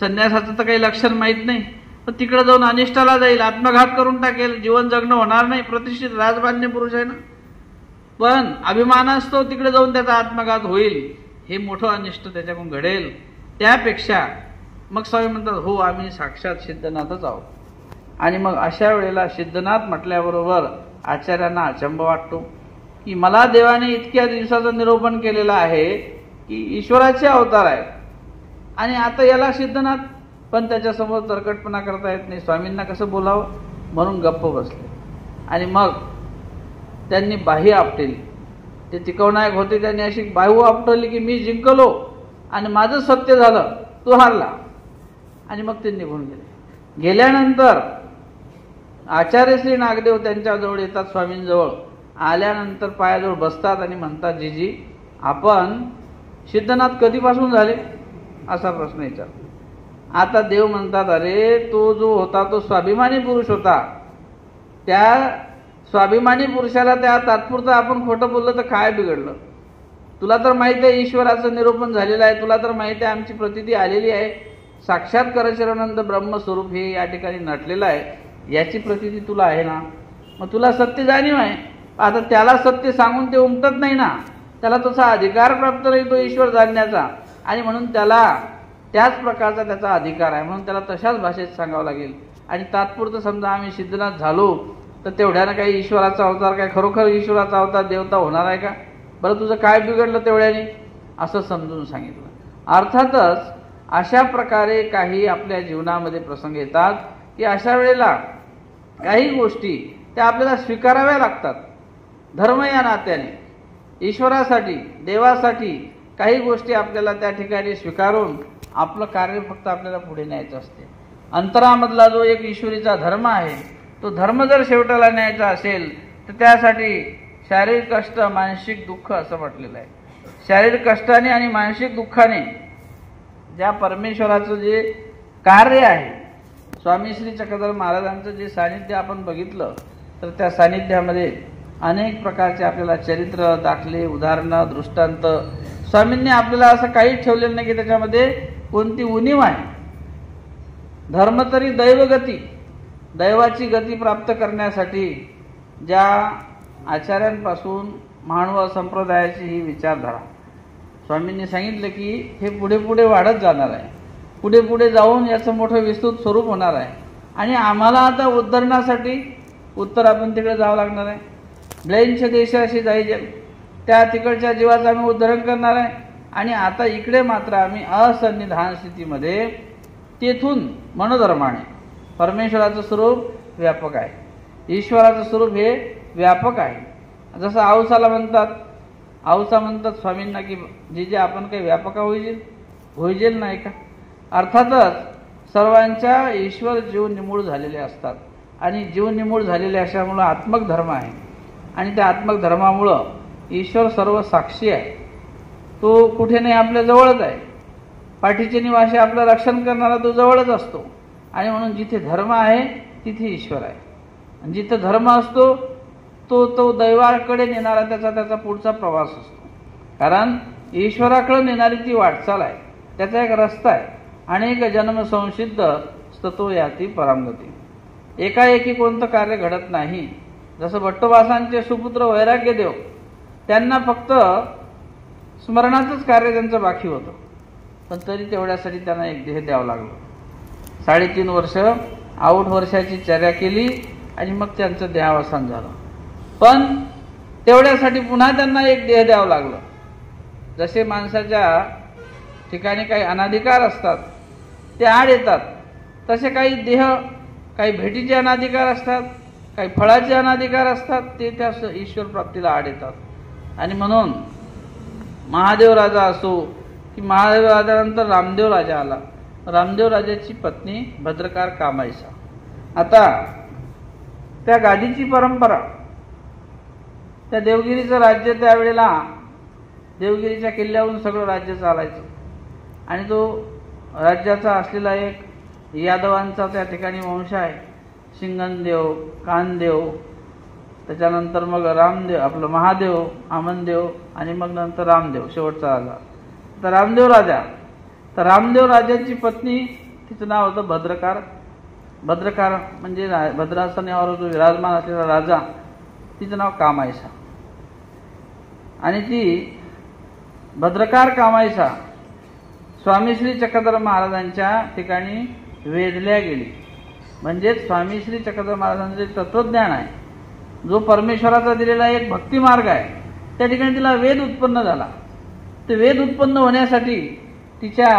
संन्यासाचं तर काही लक्षण माहीत नाही, पण तिकडे जाऊन अनिष्टाला जाईल, आत्मघात करून टाकेल, जीवन जगणं होणार नाही. प्रतिष्ठित राजमान्य पुरुष आहे ना, पण अभिमान असतो तिकडे जाऊन त्याचा आत्मघात होईल, हे मोठं अनिष्ट त्याच्याकडून घडेल. त्यापेक्षा मग स्वामी म्हणतात हो आम्ही साक्षात सिद्धनाथच आहोत. आणि मग अशा वेळेला सिद्धनाथ म्हटल्याबरोबर आचार्यांना अचंब वाटतो की मला देवाने इतक्या दिवसाचं निरूपण केलेलं आहे की ईश्वराचे अवतार आहेत, आणि आता याला सिद्धनाथ, पण त्याच्यासमोर तरकटपणा करता येत नाही, स्वामींना कसं बोलावं, म्हणून गप्प बसले. आणि मग त्यांनी बाही आपटेली. ते तिकवनायक होते, त्यांनी अशी बाहू आपटली की मी जिंकलो आणि माझं सत्य झालं, तो हारला. आणि मग ते निघून गेले. गेल्यानंतर आचार्य श्री नागदेव त्यांच्याजवळ येतात, स्वामींजवळ आल्यानंतर पायाजवळ बसतात आणि म्हणतात, जीजी आपण सिद्धनाथ कधीपासून झाले असा प्रश्न विचारतात. आता देव म्हणतात, अरे तो जो होता तो स्वाभिमानी पुरुष होता, त्या स्वाभिमानी पुरुषाला त्या तात्पुरतं आपण खोटं बोललं तर काय बिघडलं? तुला तर माहिती आहे ईश्वराचं निरूपण झालेलं आहे, तुला तर माहिती आहे आमची प्रतीती आलेली आहे, साक्षात करचरणानंद ब्रह्मस्वरूप हे या ठिकाणी नटलेलं आहे, याची प्रतीती तुला आहे ना, मग तुला सत्य जाणीव आहे. आता त्याला सत्य सांगून ते उमटत नाही ना, त्याला तसा अधिकार प्राप्त नाही तो ईश्वर जाणण्याचा, आणि म्हणून त्याला त्याच प्रकारचा त्याचा अधिकार आहे, म्हणून त्याला तशाच भाषेत सांगावं लागेल. आणि तात्पुरतं समजा आम्ही सिद्धनाथ झालो तर तेवढ्यानं काही ईश्वराचा अवतार, काय खरोखर ईश्वराचा अवतार देवता होणार आहे का? बरं तुझं काय बिघडलं तेवढ्याने, असं समजून सांगितलं. अर्थातच अशा प्रकारे काही आपल्या जीवनामध्ये प्रसंग येतात की अशा वेळेला काही गोष्टी त्या आपल्याला स्वीकाराव्या लागतात. धर्म या नात्याने ईश्वरासाठी देवासाठी काही गोष्टी आपल्याला त्या ठिकाणी स्वीकारून आपलं कार्य फक्त आपल्याला पुढे न्यायचं असते. अंतरामधला जो एक ईश्वरीचा धर्म आहे, तो धर्म जर शेवटाला न्यायचा असेल तर त्यासाठी शारीरिक कष्ट मानसिक दुःख असं म्हटलेलं आहे. शारीरिक कष्टाने आणि मानसिक दुःखाने ज्या परमेश्वराचं जे कार्य आहे, स्वामी श्री चक्रधर महाराजांचं जे सानिध्य आपण बघितलं तर त्या सानिध्यामध्ये अनेक प्रकारचे आपल्याला चरित्र दाखले, उदाहरणं, दृष्टांत स्वामींनी आपल्याला असं काहीच ठेवलेलं नाही की त्याच्यामध्ये कोणती उणीव आहे. धर्म तरी दैवगती, दैवाची गती प्राप्त करण्यासाठी ज्या आचार्यांपासून मानव संप्रदायाची ही विचारधारा स्वामींनी सांगितलं की हे पुढे पुढे वाढत जाणार आहे, पुढे पुढे जाऊन याचं मोठं विस्तृत स्वरूप होणार आहे. आणि आम्हाला आता उद्धरणासाठी उत्तरापंथीकडे जावं लागणार आहे. ब्लेनच्या देशाशी जायचे, त्या तिकडच्या जीवाचं आम्ही उद्धरण करणार आहे. आणि आता इकडे मात्र आम्ही असन्निधान स्थितीमध्ये तेथून मनोधर्माने परमेश्वराचं स्वरूप व्यापक आहे, ईश्वराचं स्वरूप हे व्यापक आहे. जसं औसाला म्हणतात, औसा म्हणतात स्वामींना की जे आपण काही व्यापका होईल नाही का? अर्थातच सर्वांच्या ईश्वर जीव निमूळ झालेले असतात, आणि जीव निमूळ झालेले अशामुळं आत्मक धर्म आहे. आणि त्या आत्मक धर्मामुळं ईश्वर सर्व साक्षी आहे, तो कुठे नाही आपल्या जवळच आहे. पाठीचे निवासी आपलं रक्षण करणारा तो जवळच असतो. आणि म्हणून जिथे धर्म आहे तिथे ईश्वर आहे, आणि जिथे धर्म असतो तो दैवाकडे नेणारा त्याचा पुढचा प्रवास असतो. कारण ईश्वराकडे नेणारी ती वाटचाल आहे, त्याचा एक रस्ता आहे. अनेक जन्म संसिद्ध स्ततो याती परामगती. एकाएकी कोणतं कार्य घडत नाही. जसं भट्टोबासांचे सुपुत्र वैराग्यदेव त्यांना फक्त स्मरणाचंच कार्य त्यांचं बाकी होतं, पण तरी तेवढ्यासाठी त्यांना एक देह द्यावं लागलं. 3.5 वर्ष 8 वर्षाची चर्या केली आणि मग त्यांचं देहावसान झालं. पण तेवढ्यासाठी पुन्हा त्यांना एक देह द्यावं लागलं. जसे माणसाच्या ठिकाणी काही अनाधिकार असतात ते आड येतात, तसे काही देह, काही भेटीचे अनाधिकार असतात, काही फळाचे अनाधिकार असतात, ते त्या ईश्वर प्राप्तीला आड येतात. आणि म्हणून महादेव राजा असो की महादेव राजानंतर रामदेव राजा आला. रामदेव राजाची पत्नी भद्रकार कामायसा. आता त्या गादीची परंपरा, त्या देवगिरीचं राज्य, त्यावेळेला देवगिरीच्या किल्ल्यावरून सगळं राज्य चालायचं आणि तो राज्याचा असलेला एक यादवांचा त्या ठिकाणी वंश आहे. शिंगणदेव, कानदेव, त्याच्यानंतर मग रामदेव, आपलं महादेव, आमनदेव आणि मग नंतर रामदेव, शेवटचा राजा. तर रामदेव राजा, तर रामदेव राजाची पत्नी, तिचं नाव होतं भद्रकार. भद्रकार म्हणजे भद्रासनावर जो विराजमान असलेला राजा, तिचं नाव कामायसा. आणि ती भद्रकार कामायसा स्वामी श्री चक्रधर महाराजांच्या ठिकाणी वेधल्या गेली. म्हणजेच स्वामी श्री चक्रधर महाराजांचं जे तत्वज्ञान आहे, जो परमेश्वराचा दिलेला एक भक्ती मार्ग आहे, त्या ठिकाणी तिला वेद उत्पन्न झाला. ते वेद उत्पन्न होण्यासाठी तिच्या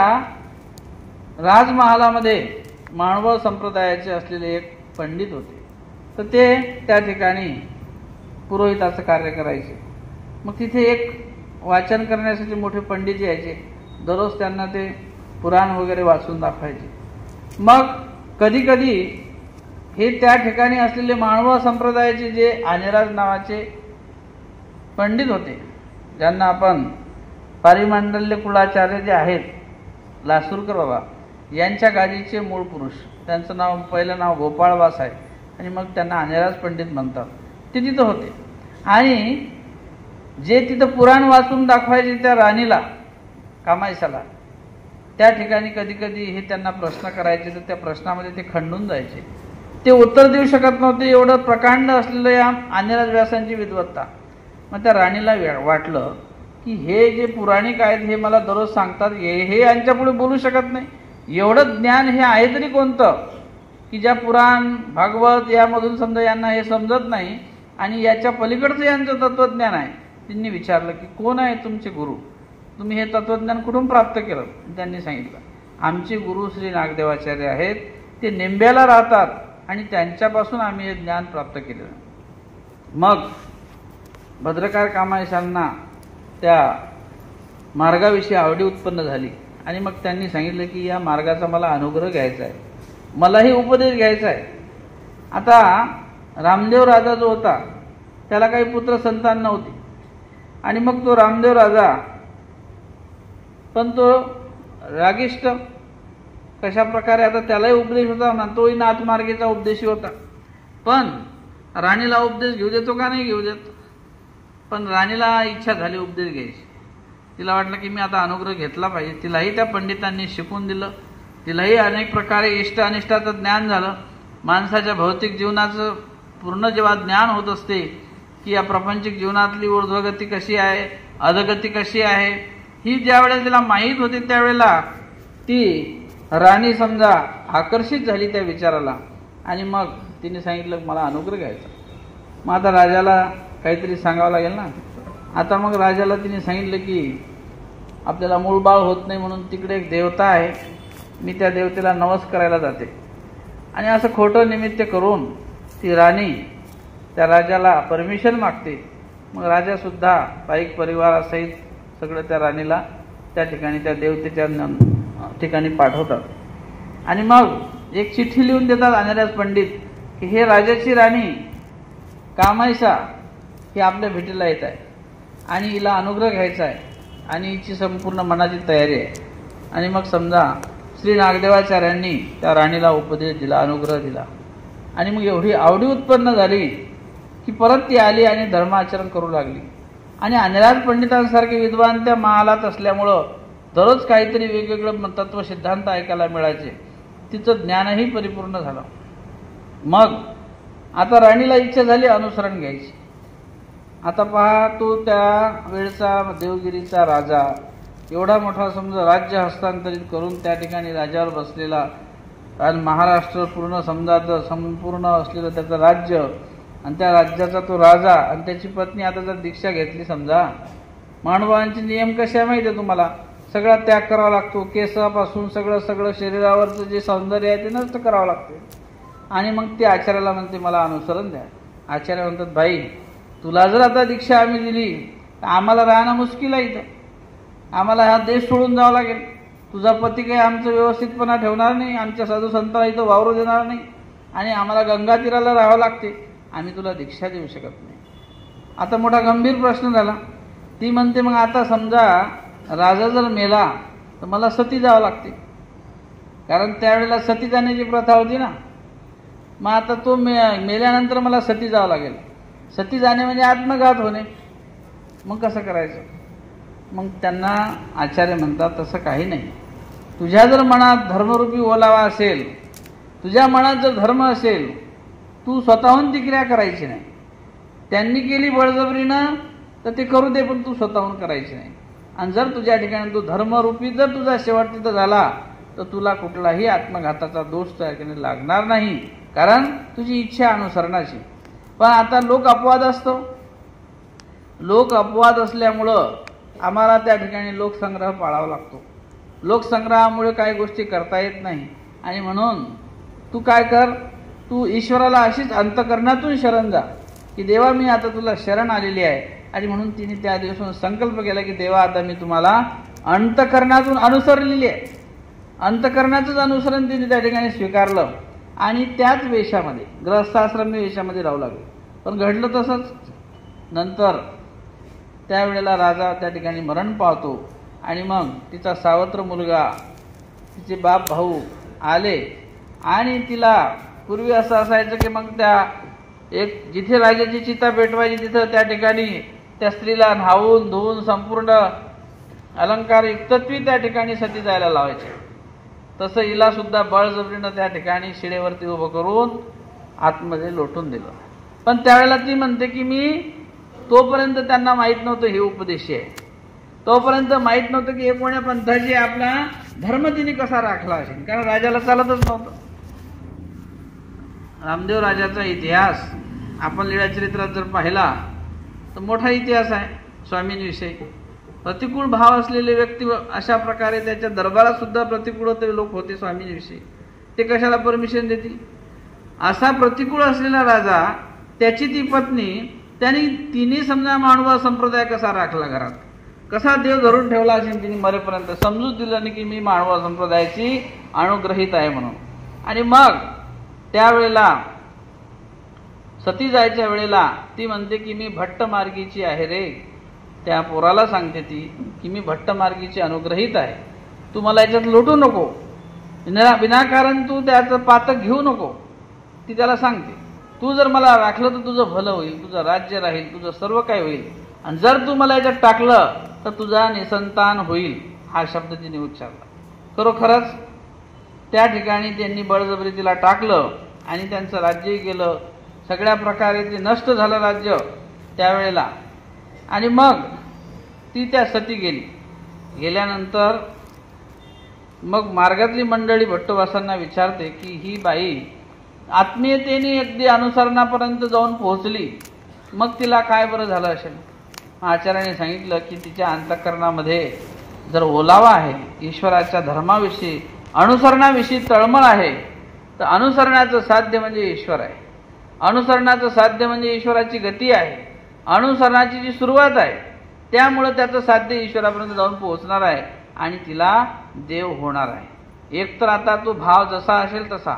राजमहालामध्ये मानव संप्रदायाचे असलेले एक पंडित होते, तर ते त्या ठिकाणी पुरोहिताचं कार्य करायचे. मग तिथे एक वाचन करण्यासाठी मोठे पंडित यायचे, दररोज त्यांना ते पुराण वगैरे वाचून दाखवायचे. मग कधी कधी हे त्या ठिकाणी असलेले मानव संप्रदायाचे जे आनेराज नावाचे पंडित होते, ज्यांना आपण पारिमांडल्य कुलाचार्य जे आहेत, लासूरकर बाबा, यांच्या गादीचे मूळ पुरुष, त्यांचं नाव, पहिलं नाव गोपाळवास आहे आणि मग त्यांना आनेराज पंडित म्हणतात, ते तिथं होते. आणि जे तिथं पुराण वाचून दाखवायचे त्या राणीला, कामायसाला, त्या ठिकाणी कधी कधी हे त्यांना प्रश्न करायचे, तर त्या प्रश्नामध्ये ते खंडून जायचे. ते उत्तर देऊ शकत नव्हते, एवढं प्रकांड असलेलं या आनेराज व्यासांची विद्वत्ता. मग त्या राणीला वाटलं की हे जे पुराणिक आहेत हे मला दररोज सांगतात, हे यांच्यापुढे बोलू शकत नाही. एवढं ज्ञान हे आहे तरी कोणतं, की ज्या पुराण भागवत यामधून समजा यांना हे समजत नाही आणि याच्या पलीकडचं यांचं तत्वज्ञान आहे. त्यांनी विचारलं की कोण आहे तुमचे गुरु, तुम्ही हे तत्वज्ञान कुठून प्राप्त केलं. त्यांनी सांगितलं, आमचे गुरु श्री नागदेवाचार्य आहेत, ते नेंब्याला राहतात आणि त्यांच्यापासून आम्ही हे ज्ञान प्राप्त केलं. मग भद्रकार कामायसांना त्या मार्गाविषयी आवडी उत्पन्न झाली आणि मग त्यांनी सांगितलं की या मार्गाचा मला अनुग्रह घ्यायचा आहे, मलाही उपदेश घ्यायचा आहे. आता रामदेव राजा जो होता त्याला काही पुत्र संतान नव्हती आणि मग तो रामदेव राजा, पण तो रागिष्ट, कशा प्रकारे, आता त्यालाही उपदेश होता ना, तोही नाथमार्गेचा उपदेशी होता. पण राणीला उपदेश घेऊ देतो का नाही घेऊ देत, पण राणीला इच्छा झाली उपदेश घ्यायची. तिला वाटलं की मी आता अनुग्रह घेतला पाहिजे. तिलाही त्या पंडितांनी शिकून दिलं, तिलाही अनेक प्रकारे इष्ट अनिष्टाचं ज्ञान झालं. माणसाच्या भौतिक जीवनाचं पूर्ण जेव्हा ज्ञान होत असते की या प्रापंचिक जीवनातली ऊर्ध्वगती कशी आहे, अधगती कशी आहे, ही ज्या वेळेला तिला माहीत होती त्यावेळेला ती राणी समजा आकर्षित झाली त्या विचाराला आणि मग तिने सांगितलं मला अनुग्रह घ्यायचा. मग आता राजाला काहीतरी सांगावं लागेल ना. आता मग राजाला तिने सांगितलं की आपल्याला मूळ बाळ होत नाही म्हणून तिकडे एक देवता आहे, मी त्या देवतेला नवस करायला जाते. आणि असं खोटं निमित्त करून ती राणी त्या राजाला परमिशन मागते. मग राजासुद्धा पाईक परिवारासहित सगळं त्या राणीला त्या ठिकाणी त्या देवतेच्या ठिकाणी पाठवतात. आणि मग एक चिठ्ठी लिहून देतात आनेराज पंडित की हे राजाची राणी कामायसा ही आपल्या भेटीला येत आहे आणि हिला अनुग्रह घ्यायचा आहे आणि हिची संपूर्ण मनाची तयारी आहे. आणि मग समजा श्री नागदेवाचार्यांनी त्या राणीला उपदेश दिला, अनुग्रह दिला आणि मग एवढी आवडी उत्पन्न झाली की परत ती आली आणि धर्माचरण करू लागली. आणि आनेराज पंडितांसारखे विद्वान त्या महालात असल्यामुळं दररोज काहीतरी वेगवेगळं तत्व सिद्धांत ऐकायला मिळायचे. तिचं ज्ञानही परिपूर्ण झालं. मग आता राणीला इच्छा झाली अनुसरण घ्यायची. आता पहा, तो त्या वेळचा देवगिरीचा राजा, एवढा मोठा समजा राज्य हस्तांतरित करून त्या ठिकाणी राजावर बसलेला, आणि महाराष्ट्र पूर्ण समजा संपूर्ण असलेलं त्याचं राज्य, आणि त्या राज्याचा तो राजा आणि त्याची पत्नी आता जर दीक्षा घेतली समजा, महानुभावांचे नियम कसे आहे माहिती आहे तुम्हाला, सगळा त्याग करावा लागतो, केसापासून सगळं शरीरावरचं जे सौंदर्य आहे ते नष्ट करावं लागते. आणि मग ते आचार्याला म्हणते मला अनुसरण द्या. आचार्य म्हणतात बाई, तुला जर आता दीक्षा आम्ही दिली तर आम्हाला राहणं मुश्किल आहे, इथं आम्हाला हा देश सोडून जावं लागेल, तुझा पती काही आमचं व्यवस्थितपणा ठेवणार नाही, आमच्या साधू संतांना इथं वावरू देणार नाही, आणि आम्हाला गंगा तीराला राहावं लागते, आम्ही तुला दीक्षा देऊ शकत नाही. आता मोठा गंभीर प्रश्न झाला. ती म्हणते मग आता समजा राजा जर मेला तर मला सती जावं लागते, कारण त्यावेळेला सती जाण्याची प्रथा होती ना. मग आता तो मेल्यानंतर मला सती जावं लागेल. सती जाणे म्हणजे आत्मघात होणे. मग कसं करायचं? मग त्यांना आचार्य म्हणतात तसं काही नाही. तुझ्या जर मनात धर्मरूपी ओलावा असेल, तुझ्या मनात जर धर्म असेल, तू स्वतःहून ती क्रिया करायची नाही. त्यांनी केली बळजबरीनं तर ते करू दे, पण तू स्वतःहून करायची नाही. आणि जर तुझ्या ठिकाणी तू धर्मरूपी जर तुझा शेवट तिथं झाला तर तुला कुठलाही आत्मघाताचा दोष त्या ठिकाणी लागणार नाही, कारण तुझी इच्छा अनुसरणाची. पण आता लोक अपवाद असतो. लोक अपवाद असल्यामुळं आम्हाला त्या ठिकाणी लोकसंग्रह पाळावा लागतो. लोकसंग्रहामुळे काही गोष्टी करता येत नाही. आणि म्हणून तू काय कर, तू ईश्वराला अशीच अंतकरणातून शरण जा की देवा मी आता तुला शरण आलेली आहे. आणि म्हणून तिने त्या दिवसातून संकल्प केला की देवा आता मी तुम्हाला अंतकरणातून अनुसरलेली आहे. अंतकरणाचंच अनुसरण तिने त्या ठिकाणी स्वीकारलं आणि त्याच वेशामध्ये गृहस्थाश्रमी वेशामध्ये राहू लागले. पण घडलं तसंच. नंतर त्यावेळेला राजा त्या ठिकाणी मरण पावतो आणि मग तिचा सावत्र मुलगा, तिचे बाप भाऊ आले आणि तिला, पूर्वी असं असायचं की मग त्या एक जिथे राजाची चिता पेटवायची तिथं त्या ठिकाणी त्या स्त्रीला न्हावून धुवून संपूर्ण अलंकार युक्तत्वी त्या ठिकाणी सती जायला लावायचे. तसं हिला सुद्धा बळजबरीनं त्या ठिकाणी शिडेवरती उभं करून आतमध्ये लोटून दिलं. पण त्यावेळेला ती म्हणते की मी, तोपर्यंत त्यांना माहीत नव्हतं हे उपदेशी आहे, तोपर्यंत माहीत नव्हतं की हे कोण्या पंथाची आपला धर्म तिने कसा राखला असेल, कारण राजाला चालतच नव्हतं. रामदेव राजाचा इतिहास आपण लीळाचरित्रात जर पाहिला तर मोठा इतिहास आहे स्वामींविषयी. प्रतिकूल भाव असलेले व्यक्ती अशा प्रकारे त्याच्या दरबारात सुद्धा प्रतिकूल लोक होते स्वामींविषयी, ते कशाला परमिशन देतील? असा प्रतिकूल असलेला राजा, त्याची ती पत्नी, तिने समजा मानवा संप्रदाय कसा राखला घरात, कसा देव धरून ठेवला असेल तिने मरेपर्यंत, समजूच दिलं नाही की मी मानवा संप्रदायाची अनुग्रहित आहे म्हणून. आणि मग त्यावेळेला सती जायच्या वेळेला ती म्हणते की मी भट्टमार्गीची आहे रे. त्या पोराला सांगते ती की मी भट्टमार्गीची अनुग्रहित आहे, तू मला याच्यात लोटू नको, विनाकारण तू त्याचं पातक घेऊ नको. ती त्याला सांगते तू जर मला राखलं तर तुझं भलं होईल, तुझं राज्य राहील, तुझं सर्व काही होईल, आणि जर तू मला याच्यात टाकलं तर तुझा निसंतान होईल. हा शब्द तिने उच्चारला. खरोखरच त्या ठिकाणी त्यांनी बळजबरी तिला टाकलं आणि त्यांचं राज्यही गेलं. सगळ्या प्रकारे ते नष्ट झालं राज्य त्यावेळेला. आणि मग ती त्या सती गेली. गेल्यानंतर मग मार्गातली मंडळी भट्टवासांना विचारते की ही बाई आत्मीयतेने अगदी अनुसरणापर्यंत जाऊन पोहोचली, मग तिला काय बरं झालं असेल? आचार्याने सांगितलं की तिच्या अंतःकरणामध्ये जर ओलावा आहे, ईश्वराच्या धर्माविषयी अनुसरणाविषयी तळमळ आहे, तर अनुसरणाचं साध्य म्हणजे ईश्वर आहे. अनुसरणाचं साध्य म्हणजे ईश्वराची गती आहे. अनुसरणाची जी सुरुवात आहे त्यामुळे त्याचं साध्य ईश्वरापर्यंत जाऊन पोहोचणार आहे आणि तिला देव होणार आहे. एक तर आता तो भाव जसा असेल तसा,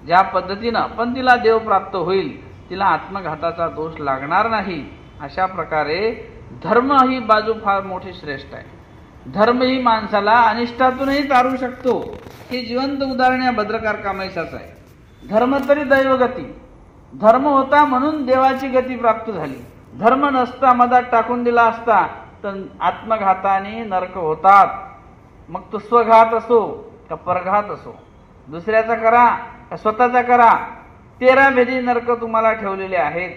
ज्या पद्धतीनं, पण तिला देव प्राप्त होईल, तिला आत्मघाताचा दोष लागणार नाही. अशा प्रकारे धर्म ही बाजू फार मोठी श्रेष्ठ आहे. धर्म ही माणसाला अनिष्टातूनही तारू शकतो. हे जिवंत उदाहरण या भद्रकार कामेशाचं आहे. धर्म तरी दैवगती. धर्म होता म्हणून देवाची गती प्राप्त झाली. धर्म नसता मधात टाकून दिला असता तर आत्मघाताने नरक होतात. मग तो स्वघात असो का परघात असो, दुसऱ्याचा करा का स्वतःचा करा, 13 भेदी नरक तुम्हाला ठेवलेले आहेत.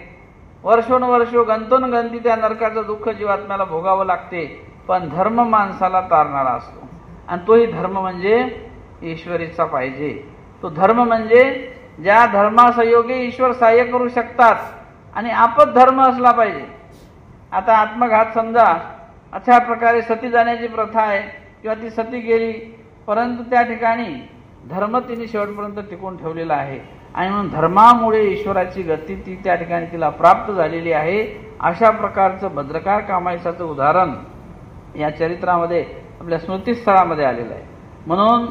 वर्षोनवर्ष गंतोनगंती त्या नरकाचं दुःख जीवात्म्याला भोगावं लागते, पण धर्म माणसाला तारणारा असतो. आणि तोही धर्म म्हणजे ईश्वरीचा पाहिजे. तो धर्म म्हणजे ज्या धर्मासहयोगी ईश्वर सहाय्य करू शकतात आणि आपत धर्म असला पाहिजे. आता आत्मघात समजा अशा प्रकारे सती जाण्याची प्रथा आहे किंवा ती सती गेली, परंतु त्या ठिकाणी धर्म तिने शेवटपर्यंत टिकून ठेवलेला आहे आणि म्हणून धर्मामुळे ईश्वराची गती ती त्या ठिकाणी तिला प्राप्त झालेली आहे. अशा प्रकारचं भद्रकार कामायसाचं उदाहरण या चरित्रामध्ये आपल्या स्मृतिस्थळामध्ये आलेलं आहे. म्हणून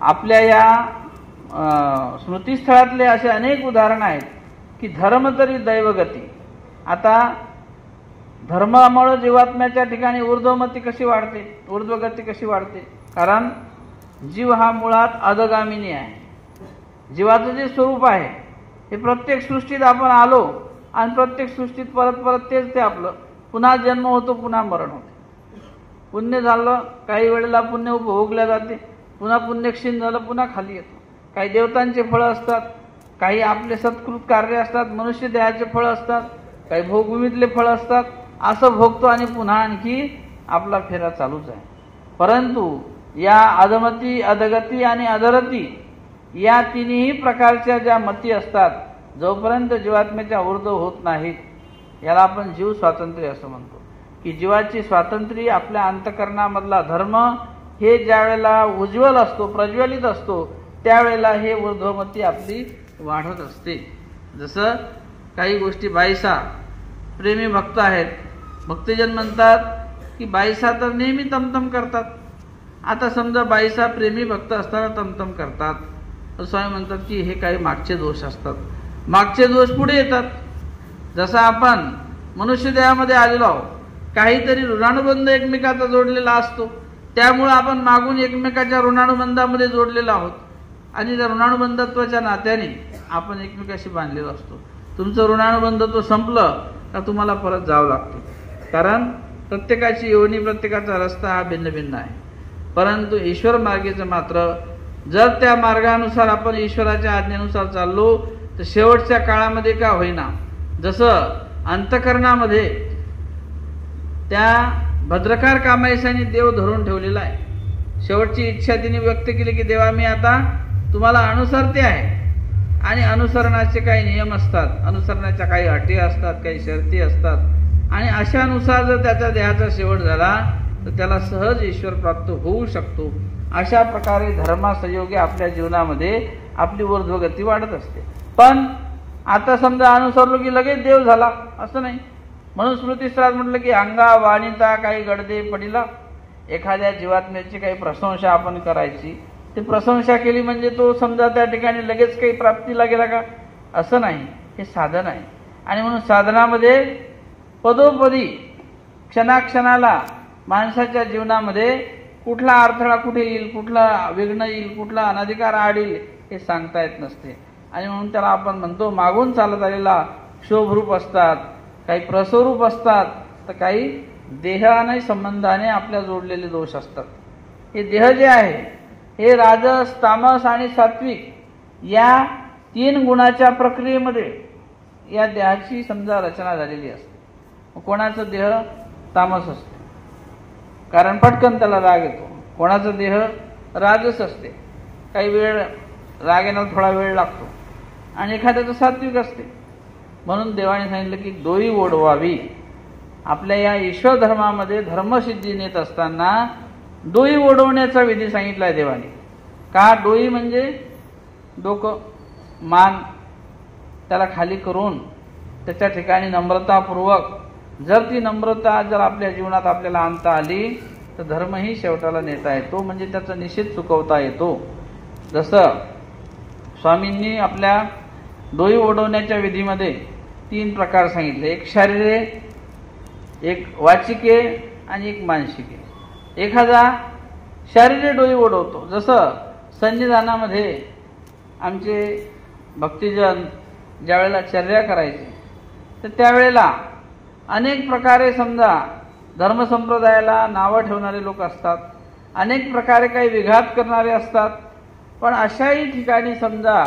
आपल्या या स्मृतिस्थळातले असे अनेक उदाहरण आहेत की धर्म तरी दैवगती. आता धर्मामुळे जीवात्म्याच्या ठिकाणी ऊर्ध्वमती कशी वाढते, ऊर्ध्वगती कशी वाढते? कारण जीव हा मुळात अधगामिनी आहे. जीवाचं जे स्वरूप आहे हे प्रत्येक सृष्टीत आपण आलो आणि प्रत्येक सृष्टीत परत परत तेच ते आपलं पुन्हा जन्म होतो, पुन्हा मरण होते. पुण्य झालं काही वेळेला पुण्य उपभोगल्या जाते, पुन्हा पुण्यक्षीण झालं पुन्हा खाली येतो. काही देवतांचे फळं असतात, काही आपले सत्कृत कार्य असतात, मनुष्य देहाचे फळं असतात, काही भोगभूमीतले फळं असतात. असं भोगतो आणि पुन्हा आणखी आपला फेरा चालूच आहे. परंतु या अधमती, अधगती आणि अधरती या तिन्ही प्रकारच्या ज्या मती असतात, जोपर्यंत जीवात्म्याच्या ऊर्ध्व होत नाहीत, याला आपण जीव स्वातंत्र्य असं म्हणतो. की जीवाची स्वातंत्र्य आपल्या अंतःकरणामधला धर्म हे ज्या वेळेला उज्ज्वल असतो, प्रज्वलित असतो, त्यावेळेला हे ऊर्ध्वमती आपली वाढत असते. जसं काही गोष्टी बाईसा प्रेमी भक्त आहेत, भक्तजन म्हणतात की बाईसा तर नेहमी तमतम करतात. आता समजा बाईसा प्रेमी भक्त असताना तमतम करतात, तर स्वामी म्हणतात की हे काही मागचे दोष असतात, मागचे दोष पुढे येतात. जसं आपण मनुष्य देहामध्ये आलेलो आहोत, काहीतरी ऋणानुबंध एकमेकाचा जोडलेला असतो, त्यामुळे आपण मागून एकमेकाच्या ऋणानुबंधामध्ये जोडलेलो आहोत आणि त्या ऋणानुबंधत्वाच्या नात्याने आपण एकमेकाशी बांधलेलो असतो. तुमचं ऋणानुबंधत्व संपलं का तुम्हाला परत जावं लागतं, कारण प्रत्येकाची योनी, प्रत्येकाचा रस्ता हा भिन्न भिन्न आहे. परंतु ईश्वर मार्गेचं मात्र जर त्या मार्गानुसार आपण ईश्वराच्या आज्ञेनुसार चाललो तर शेवटच्या काळामध्ये का होईना, जसं अंतःकरणामध्ये त्या भद्रकार कामायसाने देव धरून ठेवलेला आहे. शेवटची इच्छा तिने व्यक्त केली की देवा मी आता तुम्हाला अनुसरते आहे. आणि अनुसरणाचे काही नियम असतात, अनुसरणाच्या काही अटी असतात, काही शर्ती असतात आणि अशानुसार जर त्याच्या देहाचा शेवट झाला तर त्याला सहज ईश्वर प्राप्त होऊ शकतो. अशा प्रकारे धर्मासहयोगी आपल्या जीवनामध्ये आपली ऊर्ध्वगती वाढत असते. पण आता समजा अनुसरलो की लगेच देव झाला असं नाही. म्हणून स्मृतिस्थळात म्हटलं की अंगा वाणिता काही गडदे पडिला. एखाद्या जीवात्म्याची काही प्रशंसा आपण करायची, ते प्रशंसा केली म्हणजे तो समजा त्या ठिकाणी लगेच काही प्राप्तीला गेला का, असं नाही. हे साधन आहे आणि म्हणून साधनामध्ये पदोपदी क्षणाक्षणाला माणसाच्या जीवनामध्ये कुठला अडथळा कुठे येईल, कुठला विघ्न येईल, कुठला अनधिकार आड येईल हे सांगता येत नसते. आणि म्हणून त्याला आपण म्हणतो मागून चालत आलेला शोभरूप असतात, काही प्रसवरूप असतात, तर काही देहाने संबंधाने आपल्या जोडलेले दोष असतात. हे देह जे आहे हे राजस, तामस आणि सात्विक या तीन गुणाच्या प्रक्रियेमध्ये या देहाची समजा रचना झालेली असते. कोणाचं देह तामस असते कारण पटकन त्याला राग येतो, कोणाचा देह राजस असते, काही वेळ राग येण्याला थोडा वेळ लागतो, आणि एखाद्याचं सात्विक असते. म्हणून देवाने सांगितलं की डोई ओढवावी. आपल्या या ईश्वर धर्मामध्ये धर्मसिद्धी नेत असताना डोई ओढवण्याचा विधी सांगितला आहे देवाने. का? डोई म्हणजे डोकं, मान त्याला खाली करून त्याच्या ठिकाणी नम्रतापूर्वक जर ती नम्रता जर आपल्या जीवनात आपल्याला आणता आली तर धर्मही शेवटाला नेता येतो, म्हणजे त्याचा निषेध चुकवता येतो. जसं स्वामींनी आपल्या डोई ओढवण्याच्या विधीमध्ये 3 प्रकार सांगितले. एक शारीरे, एक वाचिके आणि एक मानसिके. एखादा शारीरिक डोई ओढवतो, जसं संन्निधानामध्ये आमचे भक्तिजन ज्या वेळेला चर्या करायचे तर त्यावेळेला अनेक प्रकारे समजा धर्मसंप्रदायाला नावं ठेवणारे लोक असतात, अनेक प्रकारे काही विघात करणारे असतात. पण अशाही ठिकाणी समजा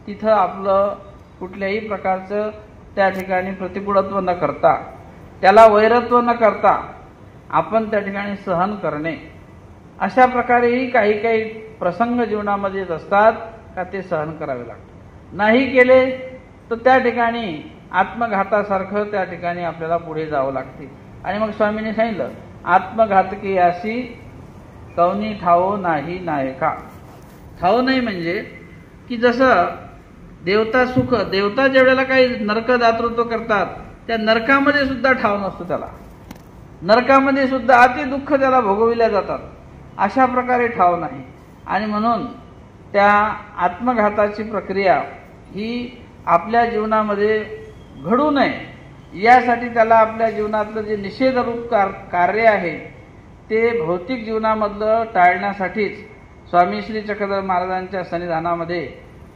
तिथं आपलं कुठल्याही प्रकारचं त्या ठिकाणी प्रतिकूलत्व न करता, त्याला वैरत्व न करता आपण त्या ठिकाणी सहन करणे, अशा प्रकारेही काही काही प्रसंग जीवनामध्ये येत असतात का ते सहन करावे लागतात. नाही केले तर त्या ठिकाणी आत्मघातासारखं त्या ठिकाणी आपल्याला पुढे जावं लागते. आणि मग स्वामींनी सांगितलं, आत्मघातकी अशी कवनी ठावो नाही नायका. ठावो नाही म्हणजे की जसं देवता ज्या वेळेला काही नरक दातृत्व करतात, त्या नरकामध्ये सुद्धा ठाव नसतो त्याला. नरकामध्ये सुद्धा अति दुःख त्याला भोगविल्या जातात, अशा प्रकारे ठाव नाही. आणि म्हणून त्या आत्मघाताची प्रक्रिया ही आपल्या जीवनामध्ये घडू नये यासाठी त्याला आपल्या जीवनातलं जे निषेधरूप कार्य आहे ते भौतिक जीवनामधलं टाळण्यासाठीच स्वामी श्री चक्रधर महाराजांच्या सन्निधानामध्ये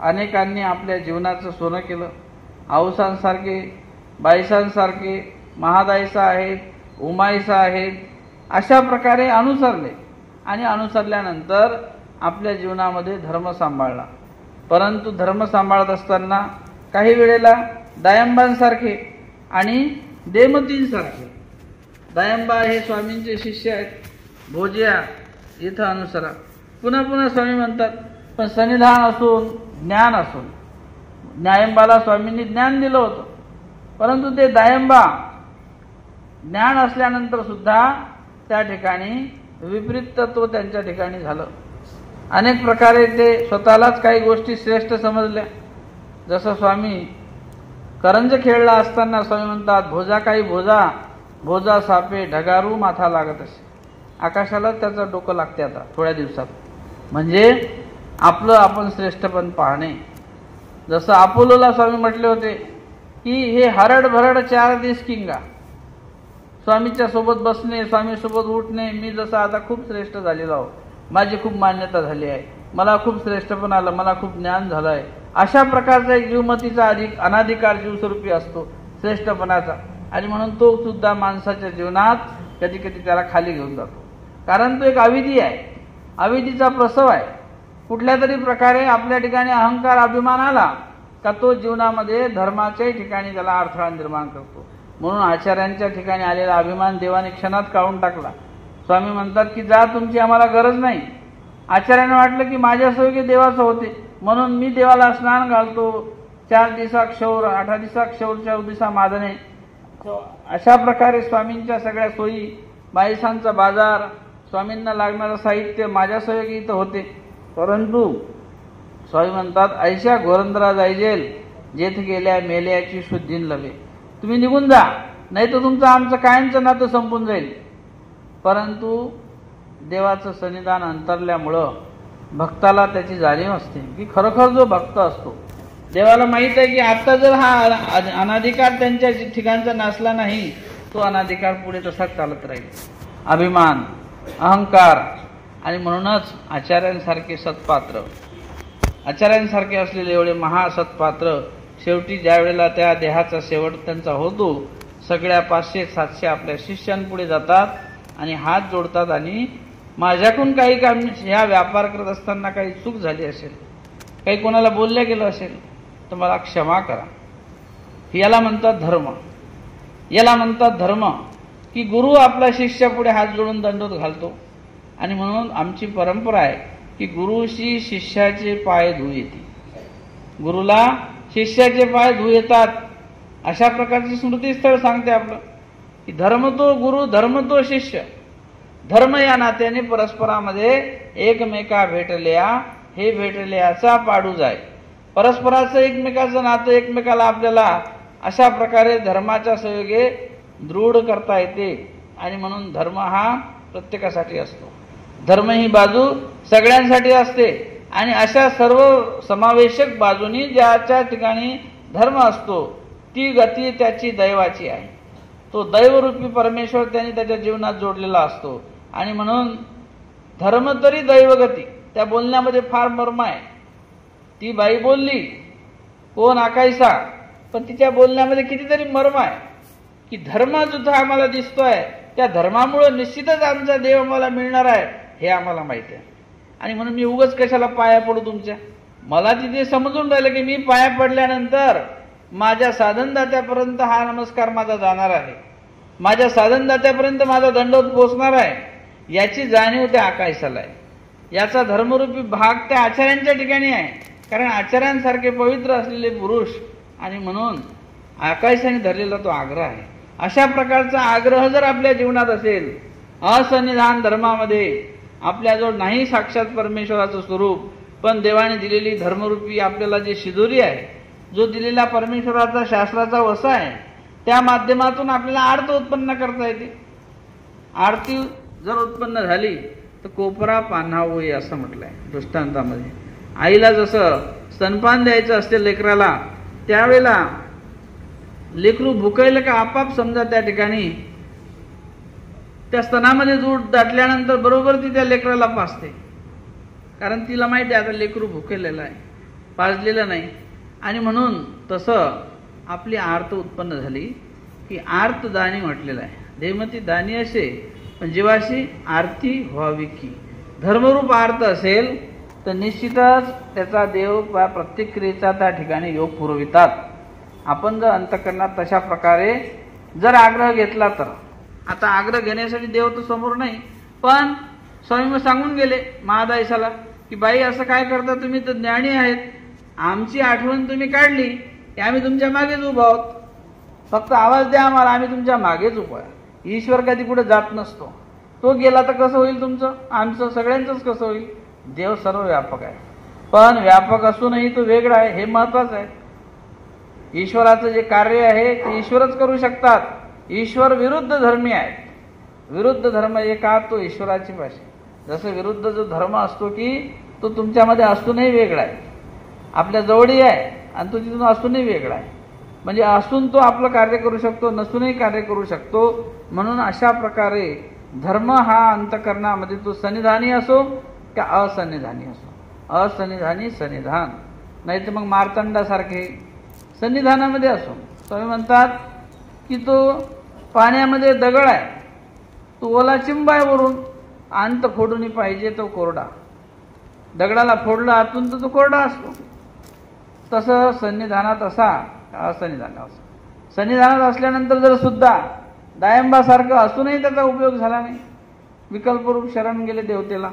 अनेकांनी आपल्या जीवनाचं सोनं केलं. आऊसांसारखे, बाईसांसारखे, महादाईसा आहेत, उमाईसा आहेत, अशा प्रकारे अनुसरले आणि अनुसरल्यानंतर आपल्या जीवनामध्ये धर्म सांभाळला. परंतु धर्म सांभाळत असताना काही वेळेला दायंबांसारखे आणि देमतींसारखे, दायंबा हे स्वामींचे शिष्य आहेत, भोज्या इथं अनुसरा. पुन्हा पुन्हा स्वामी म्हणतात, पण सन्निधान असून, ज्ञान असून, दायंबाला स्वामींनी ज्ञान दिलं होतं, परंतु ते दायंबा ज्ञान असल्यानंतर सुद्धा त्या ठिकाणी विपरीत तत्व त्यांच्या ठिकाणी झालं. अनेक प्रकारे ते स्वतःलाच काही गोष्टी श्रेष्ठ समजल्या. जसं स्वामी करंज खेळला असताना स्वामी म्हणतात, भोजा काही भोजा सापे ढगारू माथा लागत असे. आकाशाला त्याचं डोकं लागते आता थोड्या दिवसात. म्हणजे आपलं आपण श्रेष्ठपण पाहणे. जसं अपोलोला स्वामी म्हटले होते की हे हरड भरड 4 दिस किंगा, स्वामीच्या सोबत बसणे, स्वामी सोबत उठणे, मी जसं आता खूप श्रेष्ठ झालेलो आहो, माझी खूप मान्यता झाली आहे, मला खूप श्रेष्ठपण आलं, मला खूप ज्ञान झालं आहे, अशा प्रकारचा एक जीवमतीचा अनाधिकार जीवस्वरूपी असतो श्रेष्ठपणाचा. आणि म्हणून तो सुद्धा माणसाच्या जीवनात कधी कधी त्याला खाली घेऊन जातो, कारण तो एक अविधी आहे, अविधीचा प्रसव आहे. कुठल्या तरी प्रकारे आपल्या ठिकाणी अहंकार, अभिमान आला का तो जीवनामध्ये धर्माच्याही ठिकाणी त्याला अडथळा निर्माण करतो. म्हणून आचार्यांच्या ठिकाणी आलेला अभिमान देवाने क्षणात काढून टाकला. स्वामी म्हणतात की जा, तुमची आम्हाला गरज नाही. आचार्यांना वाटलं की माझ्या सोयी देवाचं होते, म्हणून मी देवाला स्नान घालतो, 4 दिवसा क्षौर, 8 दिवसा क्षौरच्या दिवसा मादने, अशा प्रकारे स्वामींच्या सगळ्या सोयी, बाईसांचा बाजार, स्वामींना लागणारं साहित्य माझ्या सोयी इथं होते. परंतु स्वामी म्हणतात, ऐशा घोरंदरा जायजेल जेथ गेल्या मेल्याची शुद्धीन लवे. तुम्ही निघून जा, नाही तर तुमचं आमचं कायमचं नातं संपून जाईल. परंतु देवाचं सन्निधान अंतरल्यामुळं भक्ताला त्याची जाणीव असते की खरोखर जो भक्त असतो, देवाला माहीत आहे की आता जर हा अनाधिकार त्यांच्या ठिकाणचा नासला नाही, तो अनाधिकार पुढे तसाच चालत राहील. अभिमान, अहंकार, आणि म्हणूनच आचार्यांसारखे सत्पात्र, आचार्यांसारखे असलेले एवढे महासत्पात्र शेवटी ज्या वेळेला त्या देहाचा शेवट त्यांचा होतो, सगळ्या 500-700 आपल्या शिष्यांपुढे जातात आणि हात जोडतात आणि माझ्याकडून काही काम, ह्या व्यापार करत असताना काही चूक झाली असेल, काही कोणाला बोलल्या गेलं असेल तर मला क्षमा करा. याला म्हणतात धर्म. याला म्हणतात धर्म की गुरु आपल्या शिष्यापुढे हात जोडून दंडोत घालतो. आणि म्हणून आमची परंपरा आहे की गुरुशी शिष्याचे पाय धुऊ येते, गुरुला शिष्याचे पाय धुऊ येतात. अशा प्रकारची स्मृतीस्थळ सांगते आपलं की धर्म तो गुरु, धर्म तो शिष्य. धर्म या नात्याने परस्परामध्ये एकमेका भेटल्या, हे भेटल्याचा पाडू जाय. परस्पराचं एकमेकाचं नातं एकमेकाला आपल्याला अशा प्रकारे धर्माच्या सहयोगे दृढ करता येते. आणि म्हणून धर्म हा प्रत्येकासाठी असतो. धर्म ही बाजू सगळ्यांसाठी असते आणि अशा सर्व समावेशक बाजूनी ज्याच्या ठिकाणी धर्म असतो ती गती त्याची दैवाची आहे. तो दैवरूपी परमेश्वर त्यांनी त्याच्या जीवनात जोडलेला असतो. आणि म्हणून धर्म तरी दैवगती, त्या बोलण्यामध्ये फार मर्म आहे. ती बाई बोलली, कोण आकायसा, पण तिच्या बोलण्यामध्ये कितीतरी मर्म आहे की धर्म सुद्धा आम्हाला दिसतोय, त्या धर्मामुळे निश्चितच आमचा देव आम्हाला मिळणार आहे हे आम्हाला माहिती आहे. आणि म्हणून मी उगाच कशाला पाया पडू तुमच्या, मला तिथे समजून राहिलं की मी पाया पडल्यानंतर माझ्या साधनदात्यापर्यंत हा नमस्कार माझा जाणार आहे, माझ्या साधनदात्यापर्यंत माझा दंडवत पोचणार आहे, याची जाणीव त्या आकाशाला आहे. याचा धर्मरूपी भाग त्या आचार्यांच्या ठिकाणी आहे, कारण आचार्यांसारखे पवित्र असलेले पुरुष, आणि म्हणून आकाशाने धरलेला तो आग्रह आहे. अशा प्रकारचा आग्रह जर आपल्या जीवनात असेल, असन्निधान धर्मामध्ये आपल्याजवळ नाही साक्षात परमेश्वराचं स्वरूप, पण देवाने दिलेली धर्मरूपी आपल्याला जी शिदोरी आहे, जो दिलेला परमेश्वराचा शास्त्राचा वसा आहे, त्या माध्यमातून आपल्याला आरती उत्पन्न करता येते. आरती जर उत्पन्न झाली तर कोपरा पान्हा होई असं म्हटलंय दृष्टांतामध्ये. आईला जसं स्तनपान द्यायचं असते लेकराला, त्यावेळेला लेकरू भुकायला का आपाप समजा त्या ठिकाणी त्या स्तनामध्ये दूध दाटल्यानंतर बरोबर ती त्या लेकराला पाजते, कारण तिला माहिती आहे आता लेकरू भुकेलेलं आहे, पाजलेलं नाही. आणि म्हणून तसं आपली आर्त उत्पन्न झाली की आर्तदानी म्हटलेलं आहे. देवमती दानी असे, पण जीवाशी आरती व्हावी की. धर्मरूप आर्त असेल तर निश्चितच त्याचा देव प्रत्येक क्रियेचा त्या ठिकाणी योग पुरवितात. आपण जर अंतःकरणात तशा प्रकारे जर आग्रह घेतला तर, आता आग्रह घेण्यासाठी देव तर समोर नाही, पण स्वामी मग सांगून गेले महादायसाला की बाई असं काय करता, तुम्ही तर ज्ञानी आहेत, आमची आठवण तुम्ही काढली की आम्ही तुमच्या मागेच उभा आहोत, फक्त आवाज द्या आम्हाला, आम्ही तुमच्या मागेच उभा आहे. ईश्वर कधी कुठे जात नसतो, तो गेला तर कसं होईल तुमचं, आमचं सगळ्यांचंच कसं होईल. देव सर्व व्यापक आहे, पण व्यापक असूनही तो वेगळा आहे, हे महत्वाचं आहे. ईश्वराचं जे कार्य आहे ते ईश्वरच करू शकतात. ईश्वर विरुद्ध धर्मी आहेत. विरुद्ध धर्म एका तो ईश्वराची भाषा. जसं विरुद्ध जो धर्म असतो की तो तुमच्यामध्ये असूनही वेगळा आहे, आपल्या जवळही आहे आणि तो तिथून असूनही वेगळा आहे. म्हणजे असून तो आपलं कार्य करू शकतो, नसूनही कार्य करू शकतो. म्हणून अशा प्रकारे धर्म हा अंतःकरणामध्ये तो सन्निधानी असो का असन्निधानी असो, असन्निधानी सन्निधान, नाही तर मग मार्तंडासारखे सन्निधानामध्ये असो. स्वामी म्हणतात की तो पाण्यामध्ये दगड आहे, तो ओला चिंब आहे वरून, अंत फोडून पाहिजे तो कोरडा. दगडाला फोडलं आतून तर तो कोरडा असतो. तसं सन्निधानात असा असन्निधानात असा. सन्निधानात असल्यानंतर जर सुद्धा दायंबासारखं असूनही त्याचा उपयोग झाला नाही, विकल्परूप शरण गेले देवतेला,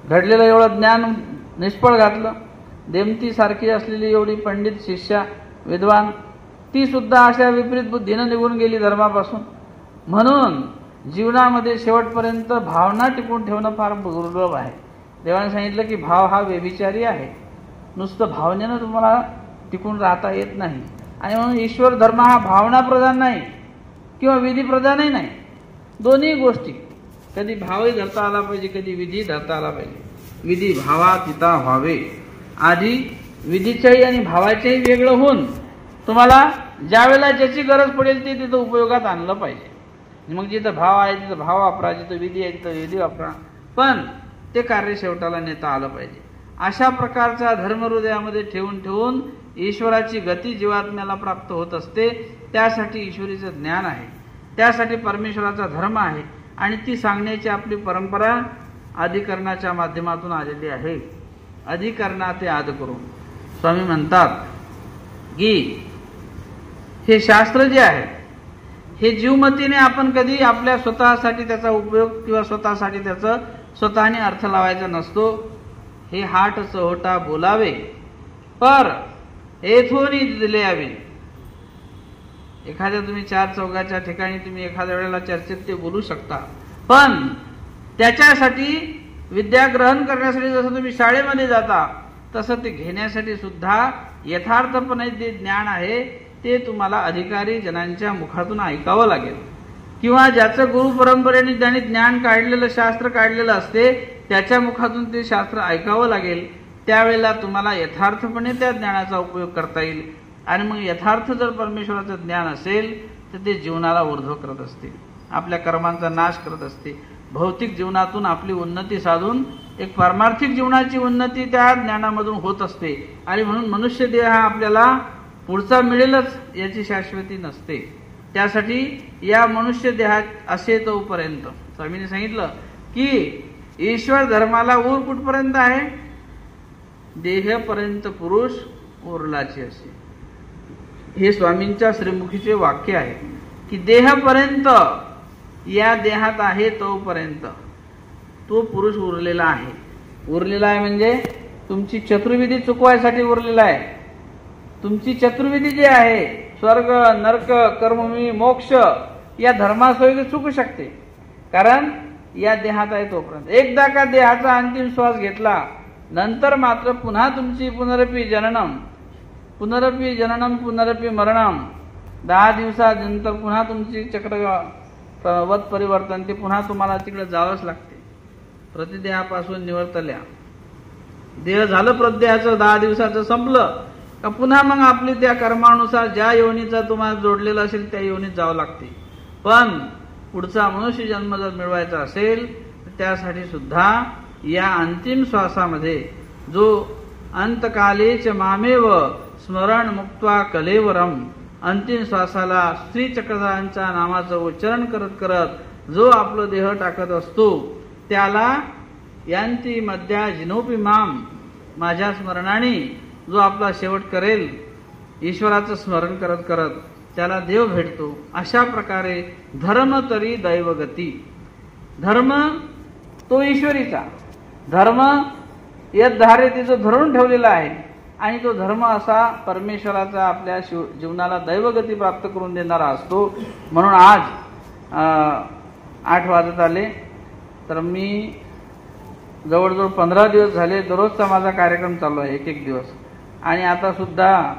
घडलेलं एवढं ज्ञान निष्फळ घातलं. देमती सारखी असलेली एवढी पंडित शिष्या विद्वान, ती सुद्धा अशा विपरीत बुद्धीनं निघून गेली धर्मापासून. म्हणून जीवनामध्ये शेवटपर्यंत भावना टिकून ठेवणं फार दुर्लभ आहे. देवाने सांगितलं की भाव हा व्यभिचारी आहे, नुसतं भावनेनं तुम्हाला टिकून राहता येत नाही. आणि म्हणून ईश्वर धर्म हा भावना प्रधान नाही किंवा विधी प्रधानही नाही, दोन्ही गोष्टी. कधी भावही धरता आला पाहिजे, कधी विधी धरता आला पाहिजे. विधी भावातीता व्हावे, आधी विधीच्याही आणि भावाच्याही वेगळं होऊन तुम्हाला ज्या वेळेला ज्याची गरज पडेल ते तिथं उपयोगात आणलं पाहिजे. मग जिथं भाव आहे तिथं भाव वापरा, जिथं विधी आहे तिथं विधी वापरा, पण ते कार्य शेवटाला नेता आलं पाहिजे. अशा प्रकारचा धर्म हृदयामध्ये ठेवून ठेवून ईश्वराची गती जीवात्म्याला प्राप्त होत असते. त्यासाठी ईश्वरीचं ज्ञान आहे, त्यासाठी परमेश्वराचा धर्म आहे, आणि ती सांगण्याची आपली परंपरा अधिकरणाच्या माध्यमातून आलेली आहे. अधिकरणा ते आद करू. स्वामी म्हणतात की हे शास्त्र जे आहे हे जीवमतीने आपण कधी आपल्या स्वतःसाठी त्याचा उपयोग किंवा स्वतःसाठी त्याचा स्वतःने अर्थ लावायचा नसतो. हे हाट चहोटा बोलावे पर येथूनही दिले यावे. एखाद्या तुम्ही चार चौघाच्या ठिकाणी तुम्ही एखाद्या वेळेला चर्चेत ते बोलू शकता, पण त्याच्यासाठी विद्या ग्रहण करण्यासाठी जसं तुम्ही शाळेमध्ये जाता तसं ते घेण्यासाठी सुद्धा यथार्थपणे जे ज्ञान आहे ते तुम्हाला अधिकारी जनांच्या मुखातून ऐकावं लागेल, किंवा ज्याचं गुरु परंपरेने ज्यांनी ज्ञान काढलेलं, शास्त्र काढलेलं असते त्याच्या मुखातून ते शास्त्र ऐकावं लागेल. त्यावेळेला तुम्हाला यथार्थपणे त्या ज्ञानाचा उपयोग करता येईल. आणि मग यथार्थ जर परमेश्वराचं ज्ञान असेल तर ते जीवनाला ऊर्ध्व करत असते, आपल्या कर्मांचा नाश करत असते. भौतिक जीवनातून आपली उन्नती साधून एक पारमार्थिक जीवनाची उन्नती त्या ज्ञानामधून होत असते. आणि म्हणून मनुष्य देह हा आपल्याला पुढचा मिळेलच याची शाश्वती नसते. त्यासाठी या मनुष्य देहात असे तोपर्यंत स्वामींनी सांगितलं की ईश्वर धर्माला ऊर कुठपर्यंत आहे, देहपर्यंत पुरुष उरलाची असे. हे स्वामींच्या श्रीमुखीचे वाक्य आहे की देहापर्यंत, या देहात आहे तोपर्यंत तो पुरुष उरलेला आहे. उरलेला आहे म्हणजे तुमची चतुर्विधी चुकवायसाठी उरलेला आहे. तुमची चतुर्विधी जी आहे, स्वर्ग नरक कर्मभूमी मोक्ष, या धर्मासोयी चुकू शकते, कारण या देहात आहे तोपर्यंत. एकदा का देहाचा अंतिम श्वास घेतला नंतर मात्र पुन्हा तुमची पुनरपी जननम पुनरपी मरणम, 10 दिवसानंतर पुन्हा तुमची चक्रवत परिवर्तन, ते पुन्हा तुम्हाला तिकडे जावंच लागते. प्रतिदेहापासून निवर्तल्या, देह झालं प्रदेहाचं 10 दिवसाचं संपलं का पुन्हा मग आपली त्या कर्मानुसार ज्या योनीचा तुम्हाला जोडलेला असेल त्या योनीत जावं लागते. पण पुढचा मनुष्य जन्म जर मिळवायचा असेल तर त्यासाठी सुद्धा या अंतिम श्वासामध्ये जो अंतकालेच मामेव स्मरण मुक्त्वा कलेवरम, अंतिम श्वासाला श्री चक्रधरांच्या नामाचं उच्चारण करत करत जो आपलं देह टाकत असतो त्याला यांती मध्या जिनोपी माम, माझ्या स्मरणाने जो आपला शेवट करेल ईश्वराचं स्मरण करत करत त्याला देव भेटतो. अशा प्रकारे धर्म तरी दैवगती, धर्म तो ईश्वरीचा धर्म यद्धारे तिचं धरून ठेवलेला आहे आणि तो धर्म असा परमेश्वराचा आपल्या जीवनाला दैवगती प्राप्त करून देणारा असतो. म्हणून आज 8 वाजत आले तर मी जवळजवळ 15 दिवस झाले दररोजचा माझा कार्यक्रम चालू आहे, एक दिवस. आणि आता सुद्धा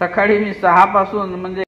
सकाळी मी 6 पासून म्हणजे